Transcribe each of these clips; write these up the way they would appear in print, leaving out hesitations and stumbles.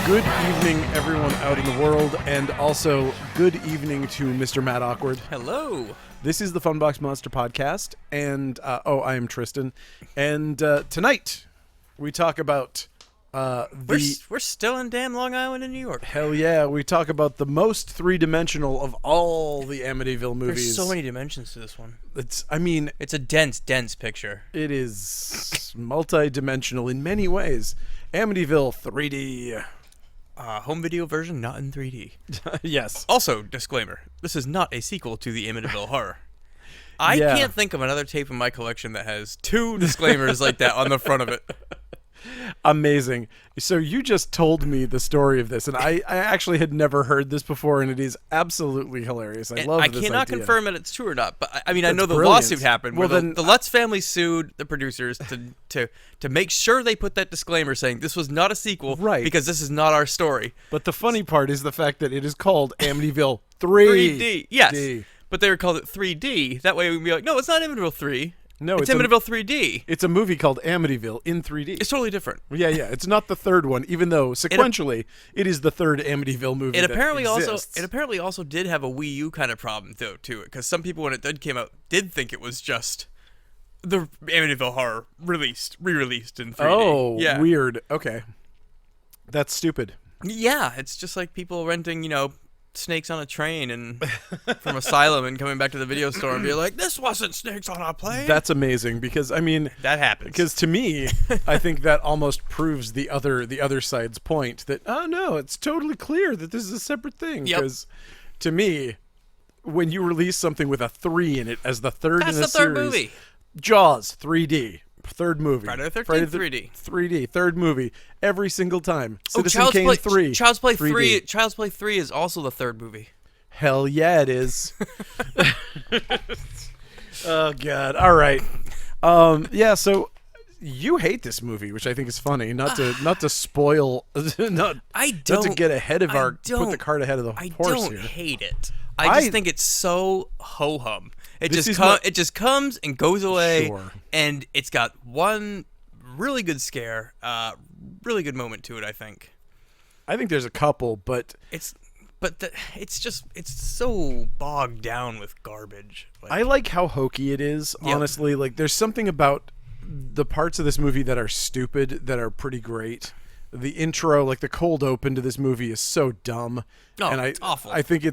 Good evening, everyone out in the world, and also good evening to Mr. Matt Awkward. Hello. This is the Funbox Monster Podcast, and I am Tristan. And tonight we talk about We're still in damn Long Island in New York. Hell yeah, we talk about the most three-dimensional of all the Amityville movies. There's so many dimensions to this one. It's a dense picture. It is multi-dimensional in many ways. Amityville 3D. Home video version, not in 3D. Yes. Also, disclaimer, this is not a sequel to the Amityville Horror. I can't think of another tape in my collection that has two disclaimers like that on the front of it. Amazing. So you just told me the story of this, and I actually had never heard this before, and it is absolutely hilarious. I love this cannot idea. confirm that it's true or not, but I That's know the brilliant. lawsuit happened. Well, where then the Lutz family sued the producers to make sure they put that disclaimer saying this was not a sequel, right? Because this is not our story. But the funny part is the fact that it is called Amityville 3D. Yes, but they were called it 3D. That way we'd be like, no, it's not Amityville 3. No, it's Amityville 3D. It's a movie called Amityville in 3D. It's totally different. Yeah. It's not the third one, even though sequentially it is the third Amityville movie. It apparently that also did have a Wii U kind of problem though to it, because some people when it did came out did think it was just the Amityville Horror re-released in 3D. Oh, yeah. Weird. Okay, that's stupid. Yeah, it's just like people renting, snakes on a train and from Asylum and coming back to the video store and be like, this wasn't snakes on a plane. That's amazing because that happens. Because to me, I think that almost proves the other side's point that no, it's totally clear that this is a separate thing. Because to me, when you release something with a 3 in it as the third in a series, that's the third movie. Jaws 3D. Third movie. Friday the 13th 3D. 3D. Third movie. Every single time. Citizen Child's Kane Play 3. Child's Play 3D. 3. Child's Play 3 is also the third movie. Hell yeah, it is. Oh God. All right. Yeah. So you hate this movie, which I think is funny. Not to spoil. Not to get ahead of put the cart ahead of the horse I don't here. hate it. I just think it's so ho hum. It just comes and goes away, Sure. and it's got one really good scare, really good moment to it. I think there's a couple, but it's so bogged down with garbage. I like how hokey it is. Yep. Honestly, like there's something about the parts of this movie that are stupid that are pretty great. The intro, like the cold open to this movie, is so dumb. Oh, and it's awful. I think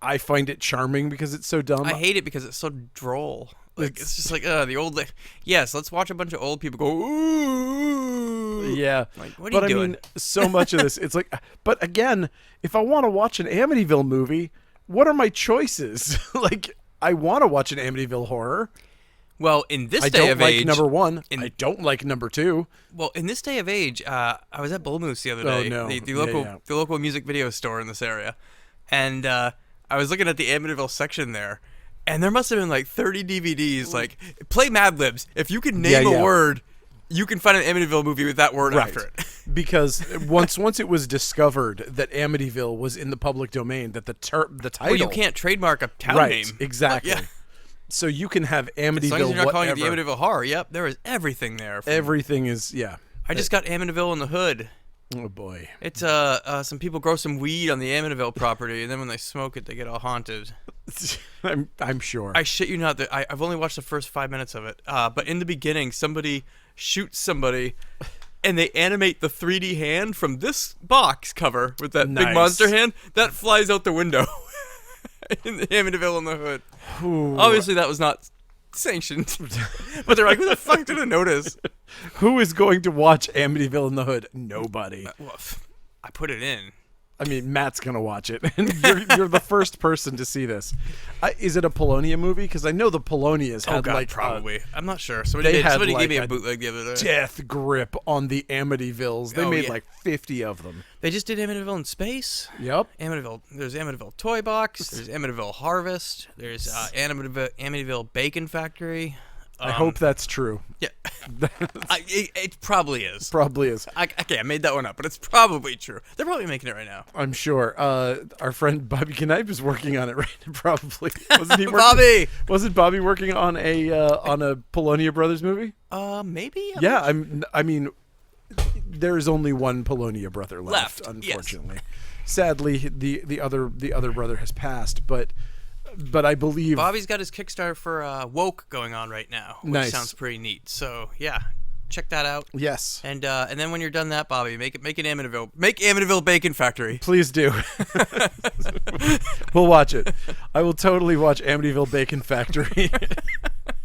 I find it charming because it's so dumb. I hate it because it's so droll. Like it's just like the old. Yes, let's watch a bunch of old people go. Ooh. Yeah. Like, what are you doing? I mean, so much of this, it's like. But again, if I want to watch an Amityville movie, what are my choices? Like, I want to watch an Amityville horror. Well, in this I day don't of like age, number one. I don't like number two. Well, in this day of age, I was at Bull Moose the other day, the local music video store in this area, and I was looking at the Amityville section there, and there must have been like 30 DVDs. Like, play Mad Libs. If you can name a word, you can find an Amityville movie with that word after it. Because once it was discovered that Amityville was in the public domain, that the title. Well, you can't trademark a town name. Exactly. Yeah. So you can have Amityville, as long as you're not calling it whatever. the Amityville Horror. Yep, there is everything there. Everything is, yeah. I just got Amityville in the Hood. Oh boy. It's some people grow some weed on the Amityville property, and then when they smoke it, they get all haunted. I'm sure. I shit you not that I've only watched the first 5 minutes of it. But in the beginning, somebody shoots somebody, and they animate the 3D hand from this box cover with that big monster hand that flies out the window. In the Amityville in the Hood. Ooh. Obviously, that was not sanctioned. But they're like, who the fuck did I notice? Who is going to watch Amityville in the Hood? Nobody. Well, I put it in. I mean, Matt's going to watch it. And you're the first person to see this. Is it a Polonia movie? Because I know the Polonias had probably. I'm not sure. Somebody gave me a bootleg the other day. Death grip on the Amityvilles. They made like 50 of them. They just did Amityville in space. Yep. There's Amityville Toy Box. There's Amityville Harvest. There's Amityville Bacon Factory. I hope that's true. Yeah. It probably is. Probably is. I made that one up, but it's probably true. They're probably making it right now. I'm sure. Our friend Bobby Knipe is working on it right now, probably. Wasn't he working? Bobby! Wasn't Bobby working on a Polonia Brothers movie? Maybe. Yeah, I mean, there's only one Polonia brother left unfortunately. Yes. Sadly, the other brother has passed, but I believe Bobby's got his Kickstarter for Woke going on right now, which sounds pretty neat. So yeah, check that out. Yes, and then when you're done that, Bobby, make an Amityville Bacon Factory. Please do. We'll watch it. I will totally watch Amityville Bacon Factory.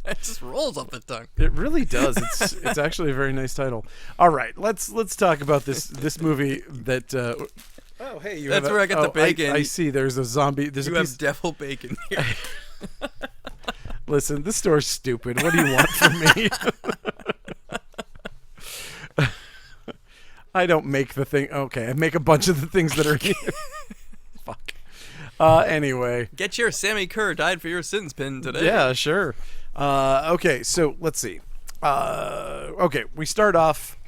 It just rolls off the tongue. It really does. It's actually a very nice title. All right, let's talk about this movie that. Oh, hey, that's where I got the bacon. I see. There's a zombie. You have devil bacon here. Listen, this store's stupid. What do you want from me? I don't make the thing. Okay, I make a bunch of the things that are here. Fuck. Anyway. Get your Sammy Kerr died for your sins pin today. Yeah, sure. Okay, so let's see. Okay, we start off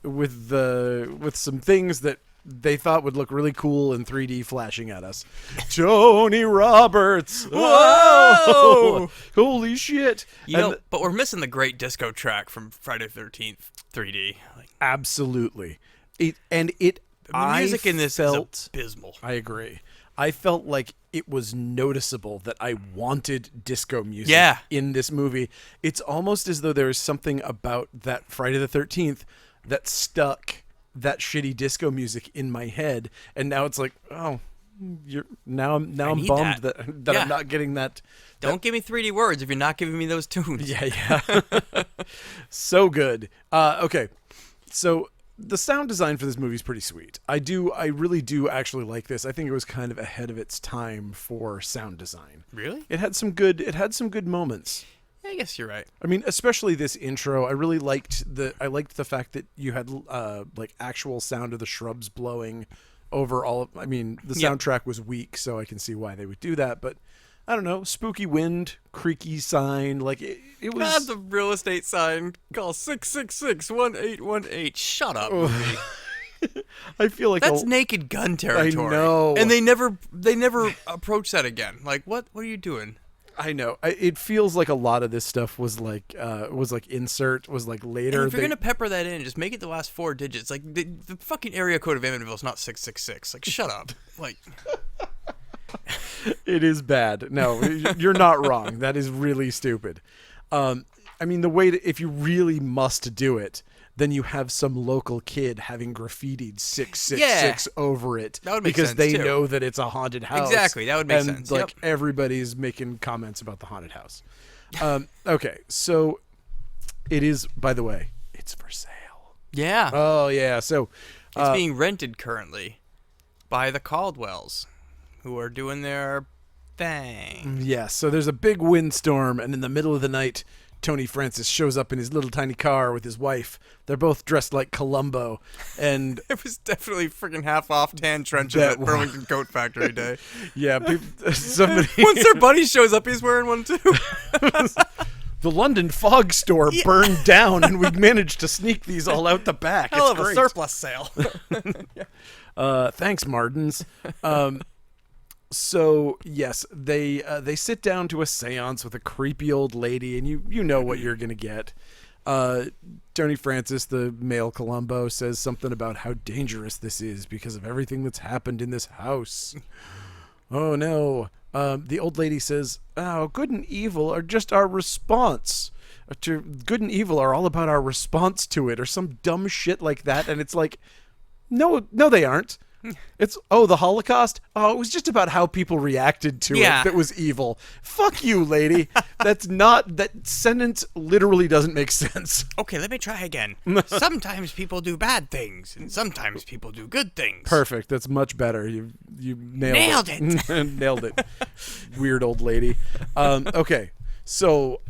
with some things that they thought would look really cool in 3D flashing at us. Tony Roberts. Whoa! Holy shit. But we're missing the great disco track from Friday the 13th 3D. Absolutely. The music in this is abysmal. I agree. I felt like it was noticeable that I wanted disco music in this movie. It's almost as though there is something about that Friday the 13th that stuck that shitty disco music in my head, and now it's like, oh, I'm bummed that I'm not getting that. Don't give me 3D words if you're not giving me those tunes. Yeah. So good. Okay, so the sound design for this movie is pretty sweet. I really do actually like this. I think it was kind of ahead of its time for sound design. Really? It had some good moments. I guess you're right. I mean, especially this intro. I really liked the fact that you had like actual sound of the shrubs blowing over all of. I mean, the soundtrack was weak, so I can see why they would do that. But I don't know, spooky wind, creaky sign, like it was. Not the real estate sign. Call 666-1818. Shut up, movie. I feel like that's Naked Gun territory. I know, and they never approach that again. Like, what are you doing? I know. It feels like a lot of this stuff was like insert, was like later. And if you're gonna pepper that in, just make it the last 4 digits. Like the fucking area code of Amityville is not 666. Like, shut up. Like, it is bad. No, you're not wrong. That is really stupid. I mean, the way if you really must do it, then you have some local kid having graffitied 666 over it. That would make because sense, they too. know that it's a haunted house. Exactly, that would make sense. And like everybody's making comments about the haunted house. Okay, so it is. By the way, it's for sale. Yeah. Oh yeah. So it's being rented currently by the Caldwells, who are doing their thing. Yes. So there's a big windstorm, and in the middle of the night, Tony Francis shows up in his little tiny car with his wife. They're both dressed like Columbo, and it was definitely freaking half-off tan trenches at Burlington Coat Factory Day. Yeah, somebody. Once their buddy shows up, he's wearing one too. The London Fog store burned down, and we managed to sneak these all out the back. Hell of a surplus sale. Thanks, Martins. So yes, they sit down to a seance with a creepy old lady, and you know what you're gonna get. Tony Francis, the male Columbo, says something about how dangerous this is because of everything that's happened in this house. Oh no. The old lady says, "Oh, good and evil are just our response. Good and evil are all about our response to it," or some dumb shit like that. And it's like, no, they aren't. It's, the Holocaust? Oh, it was just about how people reacted to it that was evil. Fuck you, lady. That sentence literally doesn't make sense. Okay, let me try again. Sometimes people do bad things, and sometimes people do good things. Perfect. That's much better. You nailed it. Nailed it. Weird old lady. Okay, so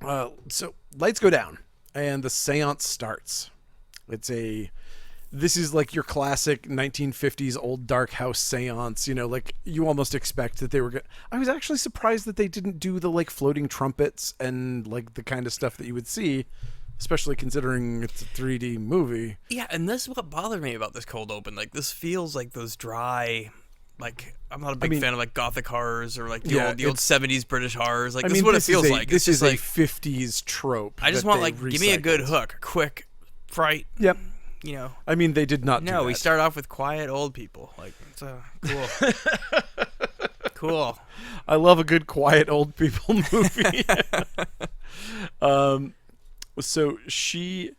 lights go down, and the seance starts. This is like your classic 1950s old dark house seance, like you almost expect that they were going. I was actually surprised that they didn't do the like floating trumpets and like the kind of stuff that you would see, especially considering it's a 3D movie. Yeah, and this is what bothered me about this cold open. Like, this feels like those dry, like, I'm not a big fan of like gothic horrors or like the old 70s British horrors. Like, this is what it feels like. This is a 50s trope. I just want, like, give me a good hook, quick fright. Yep. You know. I mean, they did not. No, we start off with quiet old people. Like, it's cool. Cool. I love a good quiet old people movie. So she.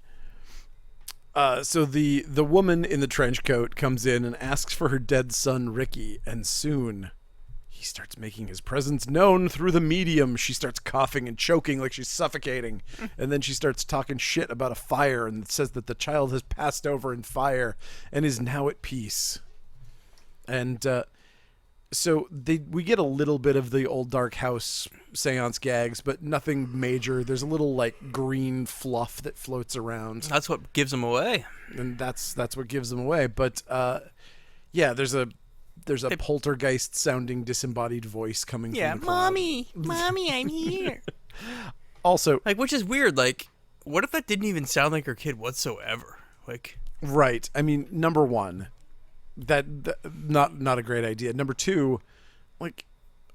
So the woman in the trench coat comes in and asks for her dead son Ricky, and soon he starts making his presence known through the medium. She starts coughing and choking like she's suffocating, and then she starts talking shit about a fire and says that the child has passed over in fire and is now at peace. And so we get a little bit of the old dark house seance gags, but nothing major. There's a little like green fluff that floats around. That's what gives them away. And that's what gives them away. But yeah, there's a poltergeist sounding disembodied voice coming from the cloud. Mommy, I'm here. Also, like, which is weird. Like, what if that didn't even sound like her kid whatsoever? Like, right. I mean, number one, that not a great idea. Number two, like,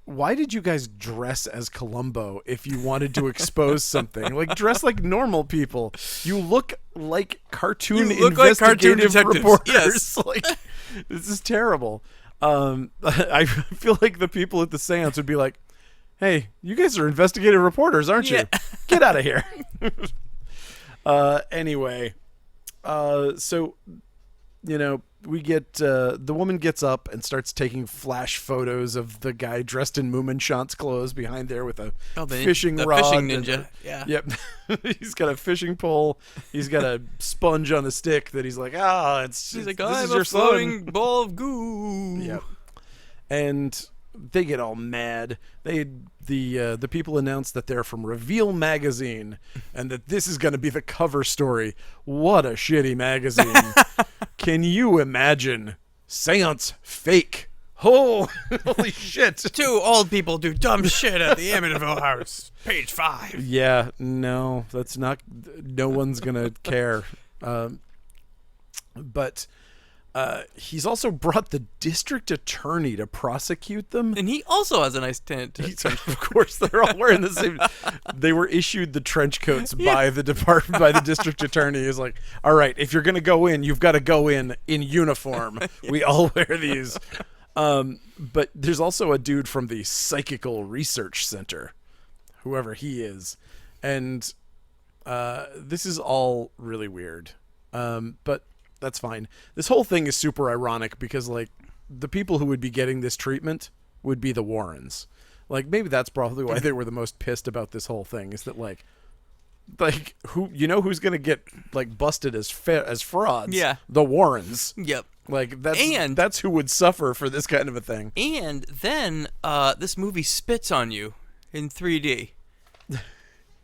why did you guys dress as Columbo if you wanted to expose something? Like, dress like normal people. You look like cartoon investigative reporters. Yes. Like, this is terrible. I feel like the people at the seance would be like, hey, you guys are investigative reporters, aren't you? Get out of here. Anyway, so, you know, we get the woman gets up and starts taking flash photos of the guy dressed in Moominshant's clothes behind there with a fishing rod. Fishing ninja. Yep. He's got a fishing pole. He's got a sponge on a stick that he's like, he's like, I have a floating ball of goo. Yep. And they get all mad. The people announce that they're from Reveal magazine and that this is going to be the cover story. What a shitty magazine. Can you imagine? Seance fake. Oh, holy shit. 2 old people do dumb shit at the Amityville house. Page 5. Yeah, no, that's not. No one's going to care. But he's also brought the district attorney to prosecute them. And he also has a nice tent. Of course, they're all wearing the same. They were issued the trench coats by the department, by the district attorney. He's like, all right, if you're going to go in, you've got to go in uniform. We all wear these. But there's also a dude from the Psychical Research Center, whoever he is. And this is all really weird. But that's fine. This whole thing is super ironic because, like, the people who would be getting this treatment would be the Warrens. Like, maybe that's probably why they were the most pissed about this whole thing, is that, like who, you know, who's gonna get like busted as frauds? Yeah, the Warrens. Yep. Like, that's who would suffer for this kind of a thing. And then this movie spits on you in 3D.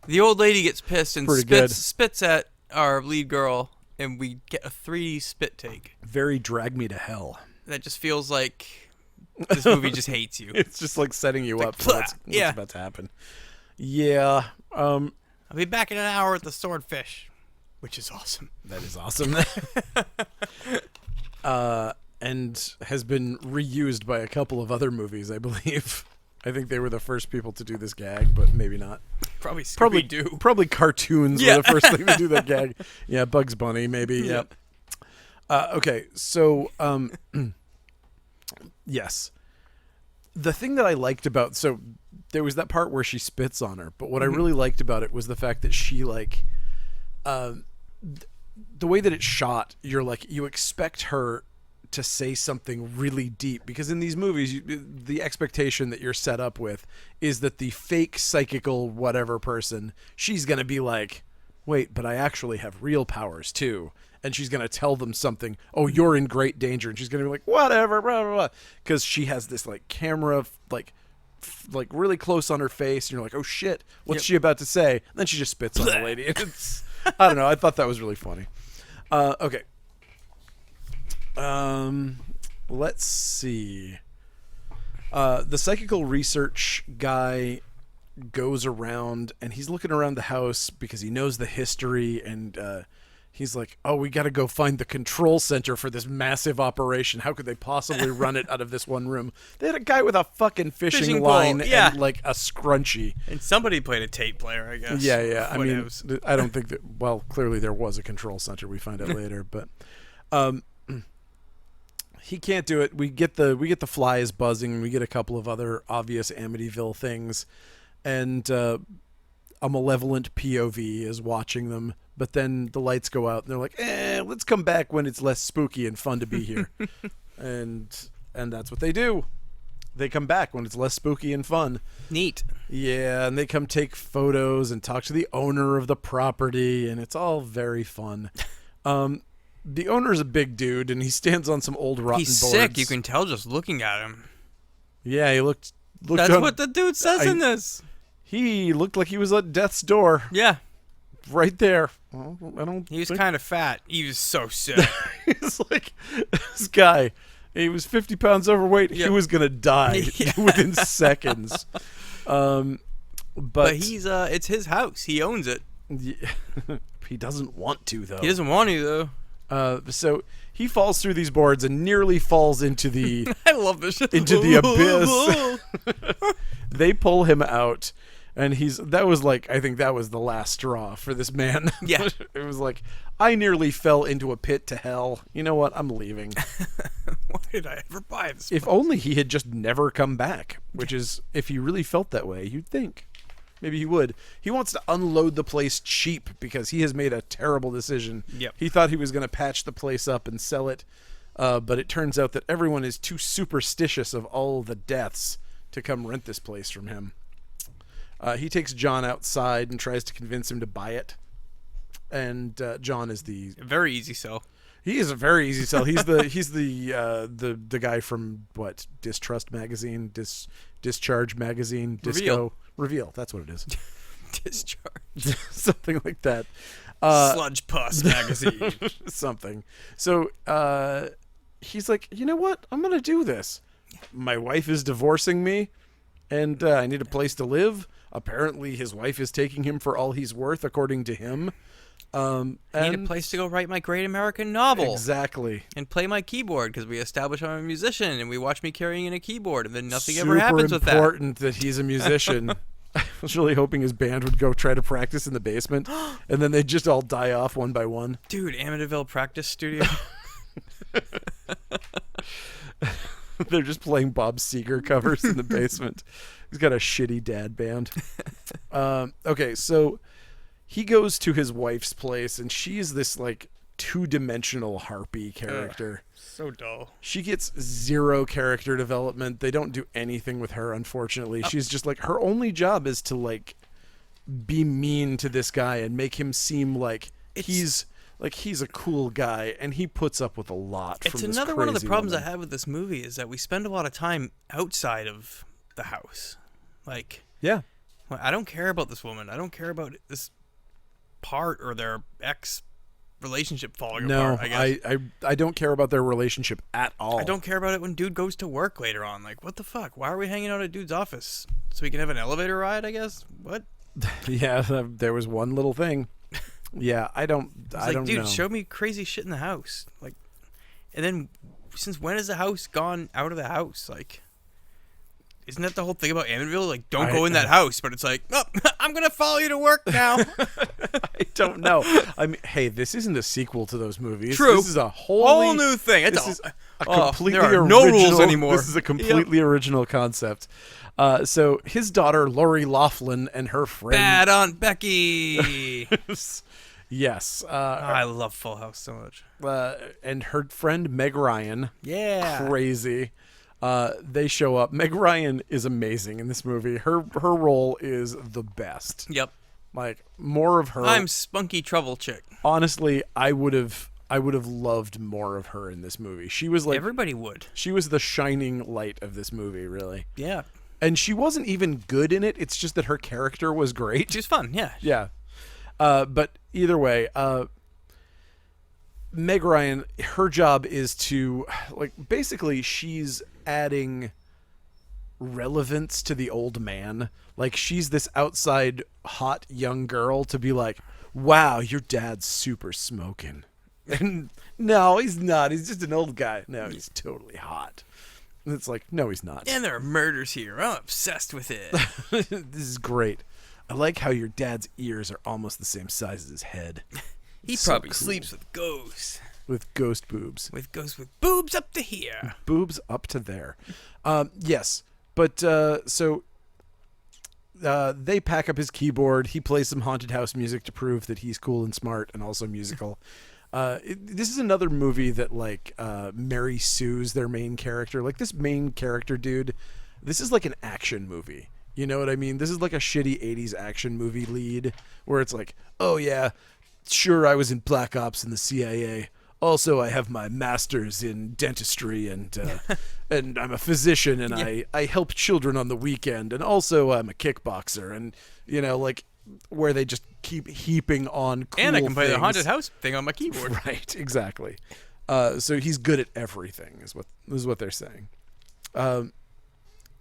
The old lady gets pissed and spits at our lead girl, and we get a 3D spit take. Very Drag Me to Hell. That just feels like this movie just hates you. It's just like setting you up for what's about to happen. Yeah. I'll be back in an hour with the swordfish, which is awesome. That is awesome. And has been reused by a couple of other movies, I believe. I think they were the first people to do this gag, but maybe not. Probably Scooby-Doo. Probably cartoons were the first thing to do that gag. Yeah, Bugs Bunny, maybe. Yep. Okay, so yes. The thing that I liked about, so there was that part where she spits on her, but what I really liked about it was the fact that she, like, the way that it's shot, you expect her to say something really deep, because in these movies the expectation that you're set up with is that the fake psychical whatever person, she's gonna be like, wait, but I actually have real powers too, and she's gonna tell them something, oh, you're in great danger, and she's gonna be like, whatever, blah blah blah, because she has this like camera like really close on her face, and you're like, oh shit, what's she about to say? And then she just spits on the lady, and it's, I don't know, I thought that was really funny. Okay. Let's see. The psychical research guy goes around and he's looking around the house because he knows the history, and he's like, oh, we got to go find the control center for this massive operation. How could they possibly run it out of this one room? They had a guy with a fucking fishing line and like a scrunchie. And somebody played a tape player, I guess. Yeah. I mean, I don't think that, well, clearly there was a control center. We find out later, but he can't do it. We get the flies buzzing. We get a couple of other obvious Amityville things, and a malevolent POV is watching them. But then the lights go out, and they're like, let's come back when it's less spooky and fun to be here. and that's what they do. They come back when it's less spooky and fun. Neat. Yeah, and they come take photos and talk to the owner of the property, and it's all very fun. The owner's a big dude, and he stands on some old rotten He's boards. sick. You can tell just looking at him. Yeah, he looked That's what the dude says in this. He looked like he was at death's door. Yeah. Right there. Well, he was kind of fat. He was so sick. He's like, this guy, he was 50 pounds overweight. Yep. He was going to die within seconds. But he's it's his house. He owns it. Yeah. He doesn't want to, though. He doesn't want to, though. So he falls through these boards and nearly falls into the I love this into the abyss. They pull him out, and I think that was the last straw for this man. Yeah. It was like, I nearly fell into a pit to hell. You know what? I'm leaving. Why did I ever buy this? If only he had just never come back, which is, if he really felt that way, you'd think. Maybe he would. He wants to unload the place cheap because he has made a terrible decision. Yep. He thought he was going to patch the place up and sell it, but it turns out that everyone is too superstitious of all the deaths to come rent this place from him. He takes John outside and tries to convince him to buy it. And John is very easy sell. He is a very easy sell. He's the guy from what, Distrust magazine, Discharge magazine, Disco Reveal. That's what it is. Discharge. Something like that. Sludge Puss magazine. Something. So he's like, you know what? I'm gonna do this. My wife is divorcing me, and I need a place to live. Apparently, his wife is taking him for all he's worth, according to him. I need a place to go write my great American novel. Exactly. And play my keyboard, because we establish I'm a musician, and we watch me carrying in a keyboard, and then nothing ever happens with that. Super important that he's a musician. I was really hoping his band would go try to practice in the basement, and then they'd just all die off one by one. Dude, Amityville practice studio. They're just playing Bob Seger covers in the basement. He's got a shitty dad band. Okay, so he goes to his wife's place, and she's this like two-dimensional harpy character. So dull. She gets zero character development. They don't do anything with her, unfortunately. She's just like, her only job is to like be mean to this guy and make him seem like he's a cool guy, and he puts up with a lot from this crazy woman. It's another one of the problems I have with this movie is that we spend a lot of time outside of the house. Like, yeah, I don't care about this woman. I don't care about this part or their ex relationship falling apart. I don't care about their relationship at all. I don't care about it when dude goes to work later on. Like, what the fuck? Why are we hanging out at dude's office? So we can have an elevator ride, I guess? What? Yeah, there was one little thing. Yeah, I don't know. Dude, show me crazy shit in the house. Like, and then since when has the house gone out of the house? Like, isn't that the whole thing about Amityville? Like, don't go in that house, but it's like, oh, I'm going to follow you to work now. I don't know. I mean, hey, this isn't a sequel to those movies. True. This is a whole new thing. This is a completely there are original, no rules anymore. This is a completely original concept. So his daughter, Lori Loughlin, and her friend... Bad Aunt Becky. Yes. I love Full House so much. And her friend, Meg Ryan. Yeah. Crazy. They show up. Meg Ryan is amazing in this movie. Her role is the best. Yep. Like, more of her. I'm spunky trouble chick. Honestly, I would have loved more of her in this movie. She was like, everybody would. She was the shining light of this movie, really. Yeah. And she wasn't even good in it. It's just that her character was great. She was fun, yeah. Yeah. But either way, Meg Ryan, her job is to, like, basically she's adding relevance to the old man. Like, she's this outside hot young girl to be like, wow, your dad's super smoking. And no, he's not. He's just an old guy. No, he's totally hot. And it's like, no, he's not. And there are murders here. I'm obsessed with it. This is great. I like how your dad's ears are almost the same size as his head. He probably sleeps with ghosts. With ghost boobs. With ghosts with boobs up to here. Boobs up to there. Yes. But, so... they pack up his keyboard. He plays some haunted house music to prove that he's cool and smart and also musical. This is another movie that, like, Mary Sue's their main character. Like, this main character dude, this is like an action movie. You know what I mean? This is like a shitty 80s action movie lead where it's like, oh, yeah, sure, I was in Black Ops in the CIA. Also, I have my master's in dentistry and I'm a physician and I help children on the weekend. And also, I'm a kickboxer. And, you know, like, where they just keep heaping on cool and I can play things. the haunted house thing on my keyboard. Right, exactly. So he's good at everything, is what they're saying.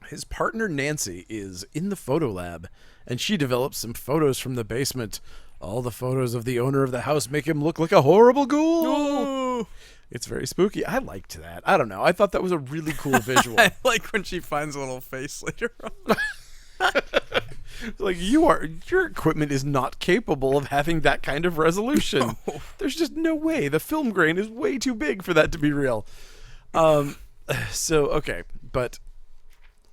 His partner Nancy is in the photo lab, and she develops some photos from the basement. All the photos of the owner of the house make him look like a horrible ghoul. Oh. It's very spooky. I liked that. I don't know. I thought that was a really cool visual. I like when she finds a little face later on. Like, your equipment is not capable of having that kind of resolution. No. There's just no way. The film grain is way too big for that to be real. So, okay, but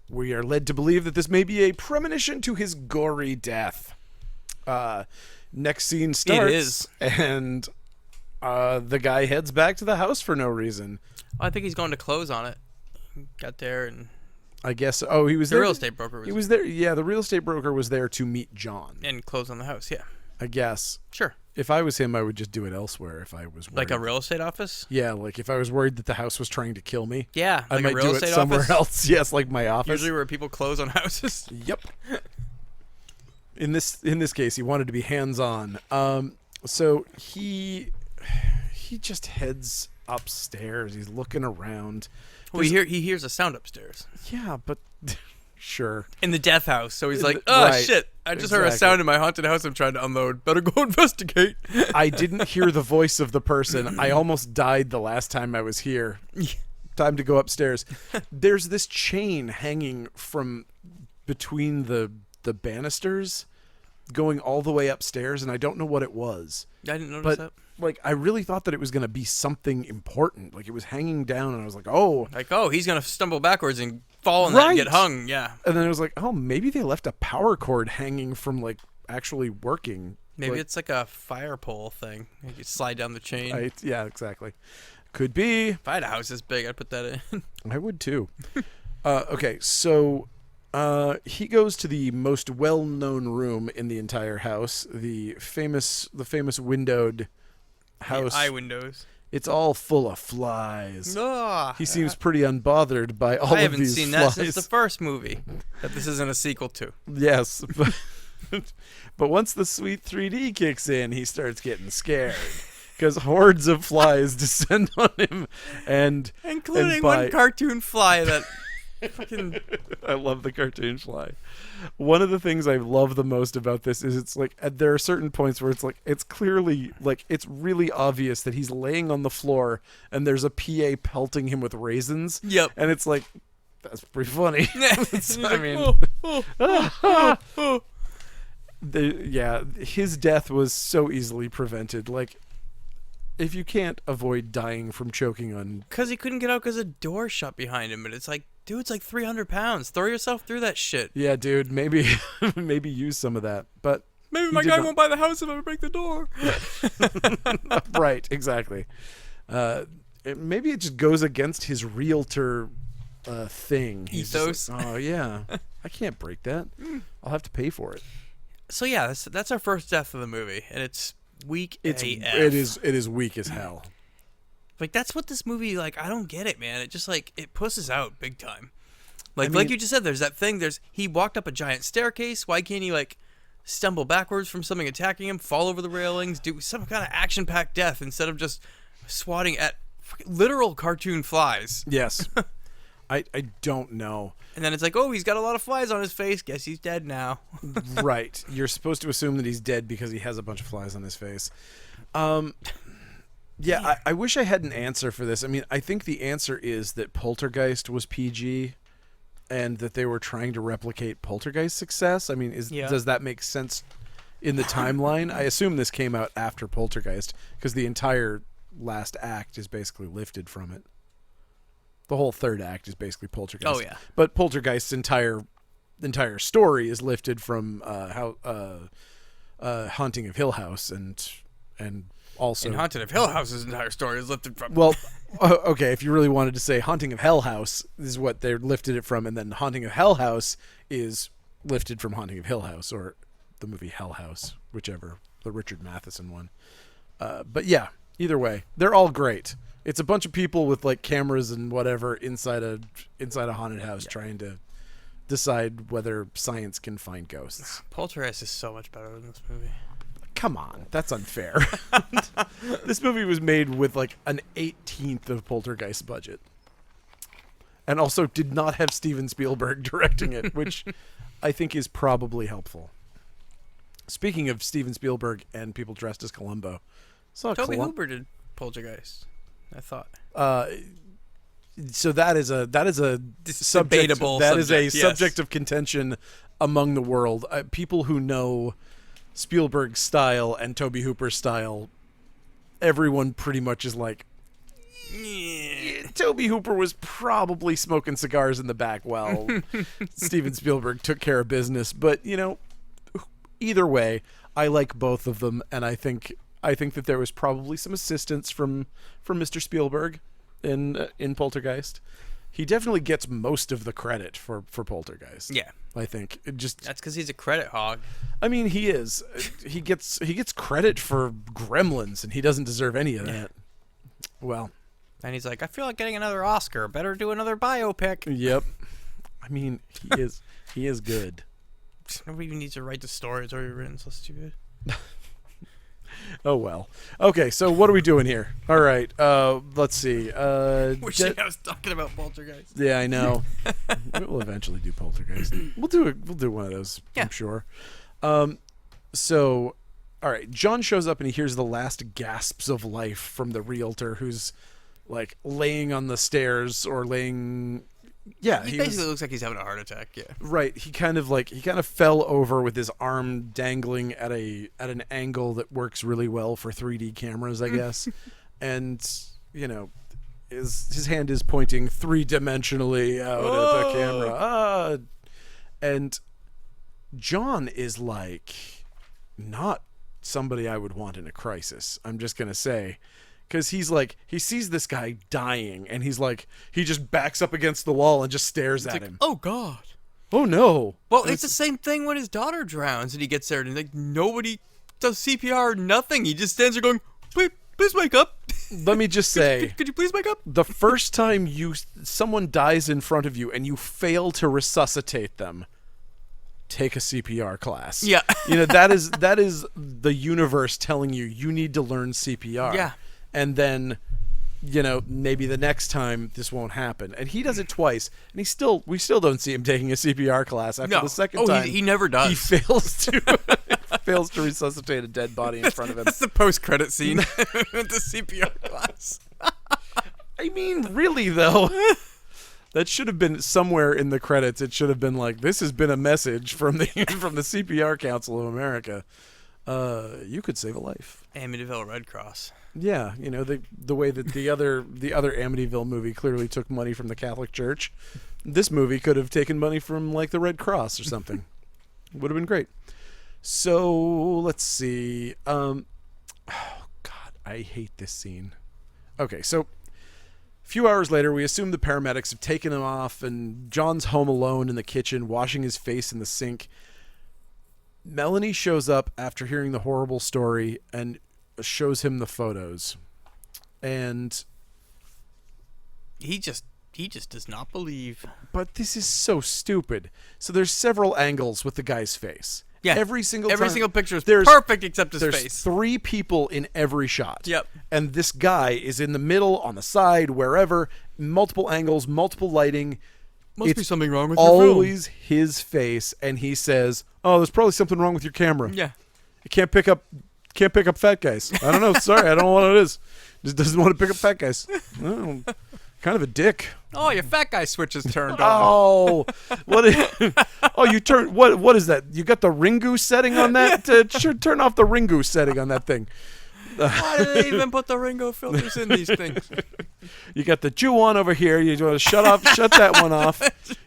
we are led to believe that this may be a premonition to his gory death. Next scene starts. It is. And the guy heads back to the house for no reason. I think he's going to close on it. Got there and... I guess. Oh, he was there. The real estate broker was He was there. Yeah, the real estate broker was there to meet John. And close on the house, yeah. I guess. Sure. If I was him, I would just do it elsewhere if I was worried. Like a real estate office? Yeah, like if I was worried that the house was trying to kill me. Yeah, I like might a real do estate it somewhere office? else. Yes, like my office. Usually where people close on houses. Yep. In this case, he wanted to be hands-on. So he just heads upstairs. He's looking around. Well, he hears a sound upstairs. Yeah, but sure. In the death house. So he's like, oh, right. shit. I just heard a sound in my haunted house I'm trying to unload. Better go investigate. I didn't hear the voice of the person. I almost died the last time I was here. Time to go upstairs. There's this chain hanging from between the banisters going all the way upstairs, and I don't know what it was. I didn't notice that. Like, I really thought that it was going to be something important. Like, it was hanging down, and I was like, oh. Like, oh, he's going to stumble backwards and fall in that and get hung. Yeah. And then I was like, oh, maybe they left a power cord hanging from, like, actually working. Maybe like, it's like a fire pole thing. You could slide down the chain. Right. Yeah, exactly. Could be. If I had a house this big, I'd put that in. I would, too. Okay, so... he goes to the most well-known room in the entire house, the famous windowed house. The eye windows. It's all full of flies. Oh, He seems pretty unbothered by all of these flies. I haven't seen that since the first movie that this isn't a sequel to. Yes, but once the sweet 3D kicks in, he starts getting scared. Because hordes of flies descend on him, including one cartoon fly that... Fucking... I love the cartoon fly. One of the things I love the most about this is it's like there are certain points where it's like it's clearly like it's really obvious that he's laying on the floor and there's a PA pelting him with raisins. Yep. And it's like that's pretty funny. I mean, yeah, his death was so easily prevented. Like, if you can't avoid dying from choking on... Because he couldn't get out because a door shut behind him. But it's like, dude, it's like 300 pounds. Throw yourself through that shit. Yeah, dude, maybe use some of that. But maybe my guy won't buy the house if I break the door. Right, exactly. Maybe it just goes against his realtor thing. Ethos. Like, oh, yeah. I can't break that. I'll have to pay for it. So, yeah, that's our first death of the movie. And it's... weak AF. It is weak as hell. Like, that's what this movie, like, I don't get it, man. It just, like, it pusses out big time. Like, like you just said, there's that thing, he walked up a giant staircase. Why can't he, like, stumble backwards from something attacking him, fall over the railings, do some kind of action-packed death instead of just swatting at literal cartoon flies? Yes. I don't know. And then it's like, oh, he's got a lot of flies on his face. Guess he's dead now. Right. You're supposed to assume that he's dead because he has a bunch of flies on his face. Yeah, I wish I had an answer for this. I mean, I think the answer is that Poltergeist was PG and that they were trying to replicate Poltergeist's success. I mean, does that make sense in the timeline? I assume this came out after Poltergeist because the entire last act is basically lifted from it. The whole third act is basically Poltergeist. Oh, yeah. But Poltergeist's entire story is lifted from Haunting of Hill House and also... And Haunting of Hill House's entire story is lifted from... Well, okay, if you really wanted to say Haunting of Hell House is what they lifted it from, and then Haunting of Hell House is lifted from Haunting of Hill House, or the movie Hell House, whichever, the Richard Matheson one. But yeah, either way, they're all great. It's a bunch of people with like cameras and whatever inside a haunted house trying to decide whether science can find ghosts. Poltergeist is so much better than this movie. Come on, that's unfair. This movie was made with like an 18th of Poltergeist budget. And also did not have Steven Spielberg directing it, which I think is probably helpful. Speaking of Steven Spielberg and people dressed as Columbo. Toby Hooper did Poltergeist, I thought. So that is a debatable subject of contention among the world. People who know Spielberg's style and Toby Hooper's style, everyone pretty much is like, Toby Hooper was probably smoking cigars in the back while Steven Spielberg took care of business. But either way, I like both of them, and I think that there was probably some assistance from Mr. Spielberg in Poltergeist. He definitely gets most of the credit for Poltergeist. Yeah, I think that's because he's a credit hog. I mean, he is. He gets credit for Gremlins, and he doesn't deserve any of that. Well, and he's like, I feel like getting another Oscar. Better do another biopic. Yep. I mean, he is good. Nobody even needs to write the story. It's already written. So stupid. Oh, well. Okay, so what are we doing here? All right, let's see. Wishing I was talking about Poltergeist. Yeah, I know. We'll eventually do Poltergeist. We'll do one of those, I'm sure. So, all right, John shows up and he hears the last gasps of life from the realtor who's, like, laying on the stairs or laying... Yeah, he basically looks like he's having a heart attack. Yeah, right. He kind of fell over with his arm dangling at an angle that works really well for 3D cameras, I guess. And his hand is pointing 3-dimensionally out at the camera. And John is like not somebody I would want in a crisis. I'm just gonna say. Because he sees this guy dying, and he just backs up against the wall and just stares at him. Oh, God. Oh, no. Well, it's the same thing when his daughter drowns, and he gets there, and like nobody does CPR or nothing. He just stands there going, please wake up. Let me just say. Could you please wake up? The first time someone dies in front of you, and you fail to resuscitate them, take a CPR class. Yeah. That is the universe telling you need to learn CPR. Yeah. And then, maybe the next time this won't happen. And he does it twice, and we still don't see him taking a CPR class after the second time. He never does. He fails to resuscitate a dead body in front of him. That's the post-credit scene with the CPR class. I mean, really though, that should have been somewhere in the credits. It should have been like, this has been a message from the CPR Council of America. You could save a life. Amityville Red Cross. Yeah, the way that the other Amityville movie clearly took money from the Catholic Church, this movie could have taken money from like the Red Cross or something. Would have been great. So let's see. Oh God, I hate this scene. Okay, so a few hours later, we assume the paramedics have taken him off, and John's home alone in the kitchen, washing his face in the sink. Melanie shows up after hearing the horrible story and shows him the photos, and he just does not believe. But this is so stupid. So there's several angles with the guy's face, Yeah. Every single picture is perfect except his face. There's 3 people in every shot. Yep. And this guy is in the middle, on the side, wherever, multiple angles, multiple lighting. Must be something wrong with your film. Always his face, and he says, "Oh, there's probably something wrong with your camera. Yeah. You can't pick up fat guys. I don't know. Sorry, I don't know what it is. Just doesn't want to pick up fat guys. Oh, kind of a dick." Oh, your fat guy switch is turned on. Oh, you turn what is that? You got the Ringu setting on that? Turn off the Ringu setting on that thing. Why did they even put the Ringo filters in these things? You got the Jew on over here. You want to shut that one off.